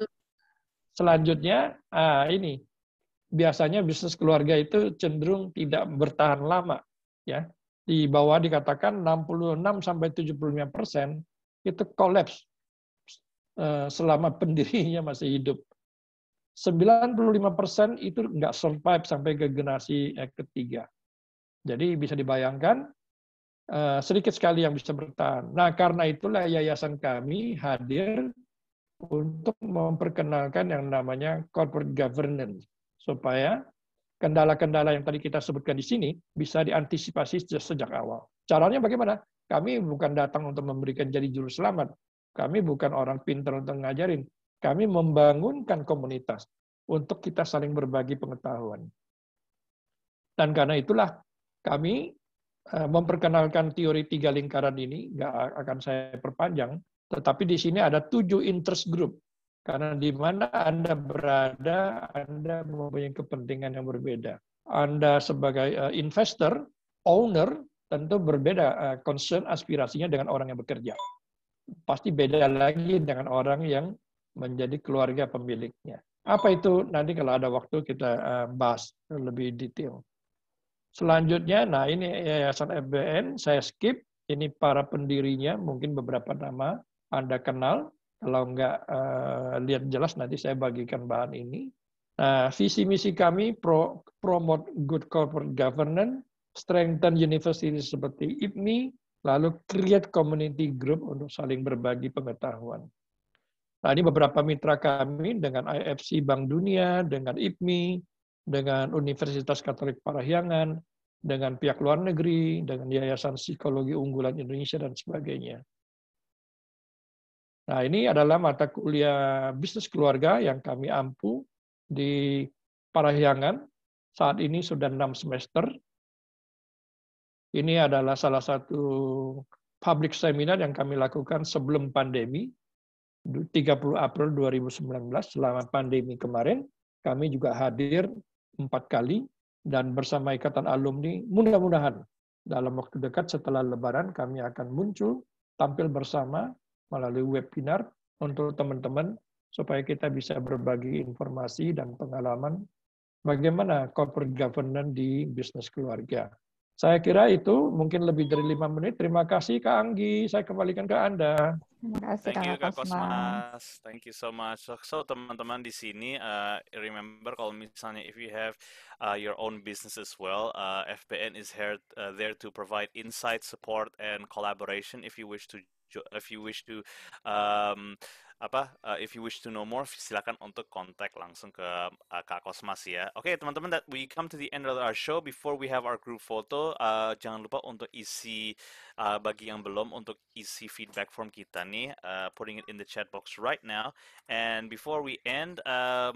Selanjutnya, ini biasanya bisnis keluarga itu cenderung tidak bertahan lama, ya. Di bawah dikatakan 66-75% itu kolaps selama pendirinya masih hidup. 95% itu nggak survive sampai ke generasi ketiga. Jadi bisa dibayangkan sedikit sekali yang bisa bertahan. Nah, karena itulah yayasan kami hadir untuk memperkenalkan yang namanya corporate governance, supaya kendala-kendala yang tadi kita sebutkan di sini bisa diantisipasi sejak awal. Caranya bagaimana? Kami bukan datang untuk memberikan jadi juru selamat. Kami bukan orang pintar untuk ngajarin. Kami membangunkan komunitas untuk kita saling berbagi pengetahuan. Dan karena itulah kami memperkenalkan teori 3 lingkaran ini, nggak akan saya perpanjang, tetapi di sini ada 7 interest group. Karena di mana Anda berada, Anda mempunyai kepentingan yang berbeda. Anda sebagai investor, owner, tentu berbeda concern, aspirasinya dengan orang yang bekerja. Pasti beda lagi dengan orang yang menjadi keluarga pemiliknya. Apa itu? Nanti kalau ada waktu kita bahas lebih detail. Selanjutnya, nah ini Yayasan FBN, saya skip. Ini para pendirinya, mungkin beberapa nama Anda kenal. Kalau nggak lihat jelas, nanti saya bagikan bahan ini. Nah, visi misi kami, promote good corporate governance, strengthen university seperti IPMI, lalu create community group untuk saling berbagi pengetahuan. Nah, ini beberapa mitra kami dengan IFC Bank Dunia, dengan IPMI, dengan Universitas Katolik Parahyangan, dengan pihak luar negeri, dengan Yayasan Psikologi Unggulan Indonesia, dan sebagainya. Nah, ini adalah mata kuliah bisnis keluarga yang kami ampu di Parahyangan. Saat ini sudah 6 semester. Ini adalah salah satu public seminar yang kami lakukan sebelum pandemi, 30 April 2019, selama pandemi kemarin. Kami juga hadir 4 kali, dan bersama Ikatan Alumni, mudah-mudahan dalam waktu dekat setelah Lebaran kami akan muncul, tampil bersama melalui webinar untuk teman-teman, supaya kita bisa berbagi informasi dan pengalaman bagaimana corporate governance di bisnis keluarga. Saya kira itu mungkin lebih dari 5 menit. Terima kasih Kak Anggi, saya kembalikan ke Anda. Terima kasih Thank you Kak Kak Kosmas. Kosmas. Thank you so much. So teman-teman di sini, remember kalau misalnya if you have your own business as well, FBN is here there to provide insight, support, and collaboration. If you wish to if you wish to know more, silakan untuk kontak langsung ke Kak Kosmas ya. Oke, teman-teman, that we come to the end of our show. Before we have our group photo, jangan lupa untuk isi bagi yang belum untuk isi feedback form kita nih, putting it in the chat box right now. And before we end,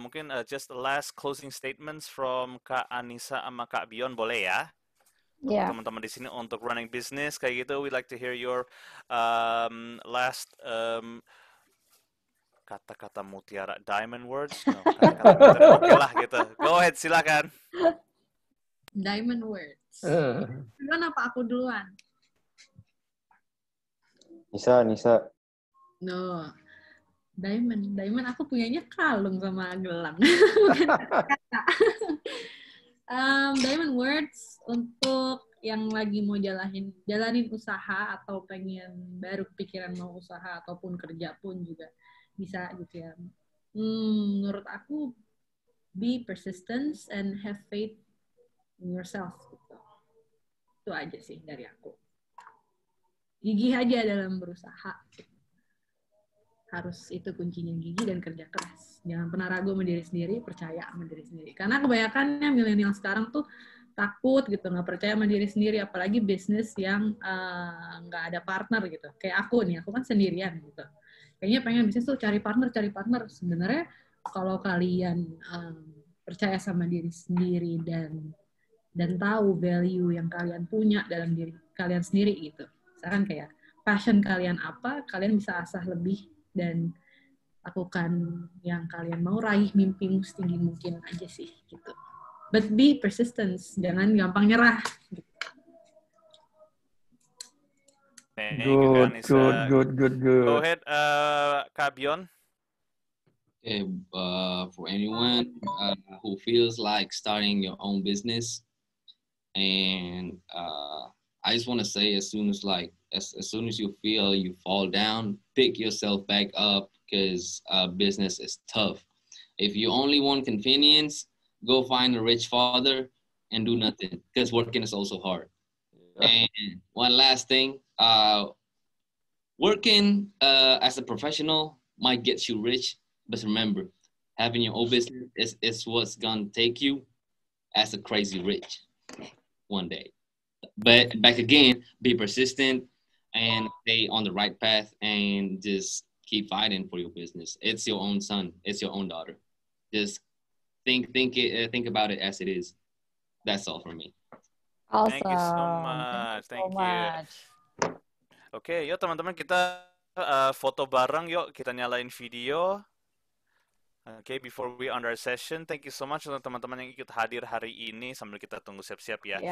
mungkin just the last closing statements from Kak Anissa sama Kak Bion, boleh ya? Yeah. Teman-teman di sini untuk running business kayak gitu, we'd like to hear your last kata-kata mutiara, diamond words, no, kata-kata mutiara, oke lah gitu. Go ahead, silakan. Diamond words. Duluan apa aku duluan? Nisa. No. Diamond aku punyanya kalung sama gelang. Diamond words untuk yang lagi mau jalanin usaha atau pengen baru kepikiran mau usaha ataupun kerja pun juga bisa gitu ya. Menurut aku, be persistent and have faith in yourself gitu. Itu aja sih dari aku. Gigih aja dalam berusaha. Harus itu kuncinya, gigih dan kerja keras. Jangan pernah ragu sama diri sendiri, percaya sama diri sendiri. Karena kebanyakannya milenial sekarang tuh takut gitu, nggak percaya sama diri sendiri, apalagi bisnis yang nggak ada partner gitu. Kayak aku kan sendirian gitu. Kayaknya pengen bisnis tuh cari partner. Sebenarnya kalau kalian percaya sama diri sendiri dan tahu value yang kalian punya dalam diri kalian sendiri gitu. Misalkan kayak passion kalian apa, kalian bisa asah lebih dan lakukan yang kalian mau, raih mimpimu setinggi mungkin aja sih gitu. But be persistent, jangan gampang nyerah. Gitu. Good. Go ahead, Kak Bion. Okay, for anyone who feels like starting your own business, and I just want to say, as soon as you feel you fall down, pick yourself back up, because business is tough. If you only want convenience, go find a rich father and do nothing, because working is also hard. And one last thing, working as a professional might get you rich, but remember, having your own business is what's gonna take you as a crazy rich one day. But back again, be persistent and stay on the right path and just keep fighting for your business. It's your own son, it's your own daughter. Just think about it as it is. That's all from me. Awesome. Thank you so much. Thank you. Oke, yuk teman-teman, kita foto bareng, yuk kita nyalain video. Oke, before we end our session, thank you so much untuk teman-teman yang ikut hadir hari ini sambil kita tunggu siap-siap ya.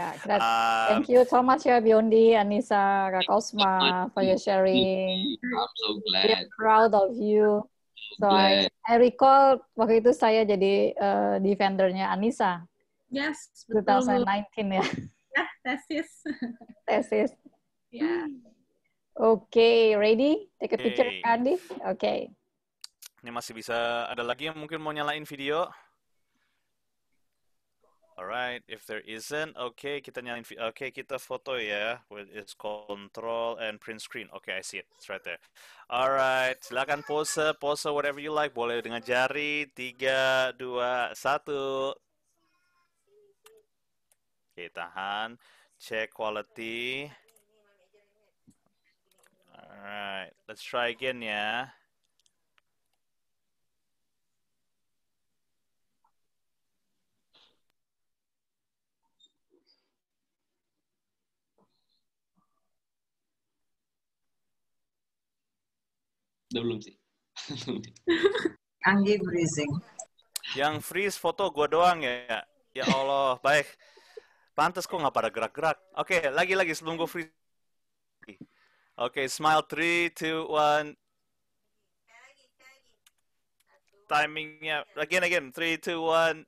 Thank you so much ya Biondi, Anissa, Kak Kosma for your sharing. I'm so glad. We're proud of you. So I recall waktu itu saya jadi defendernya Anissa. Yes, betul. 2019 ya. Ya, tesis. Ya. Oke, ready? Take a picture, Andi? Oke. Ini masih bisa, ada lagi yang mungkin mau nyalain video? Alright, if there isn't, kita nyalain video. Kita foto ya, with its control and print screen. I see it, it's right there. Alright, silakan pose whatever you like. Boleh dengan jari, 3, 2, 1. Oke, tahan. Check quality. Alright, let's try again ya. Udah belum sih? Anggi breathing. Yang freeze foto gua doang ya. Ya Allah, baik. Pantes kok nggak pada gerak-gerak. Oke, lagi-lagi sebelum gua freeze. Oke, smile 3, 2, 1. Timingnya again 3, 2, 1.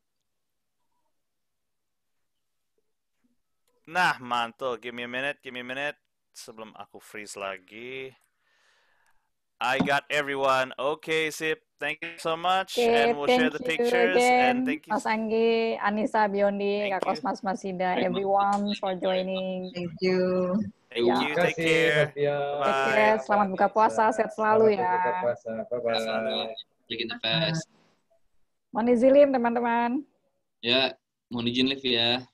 Nah, mantul. Give me a minute sebelum aku freeze lagi. I got everyone. Okay, sip. Thank you so much, Okay, and we'll share the thank you pictures. And again, thank you. Mas Anggi, Anissa, Biondi, Thank Kak you. Kosmas, Mas Ida, Baik, everyone for joining. Thank you. Thank Ya. you. Terima Take kasih, care. Mas Dia. Take Bye. care, selamat buka puasa, sehat selalu Selamat ya. berbuka puasa. selalu Bye-bye. bikin the best. Mohon izin teman-teman. Ya, mohon izin live ya.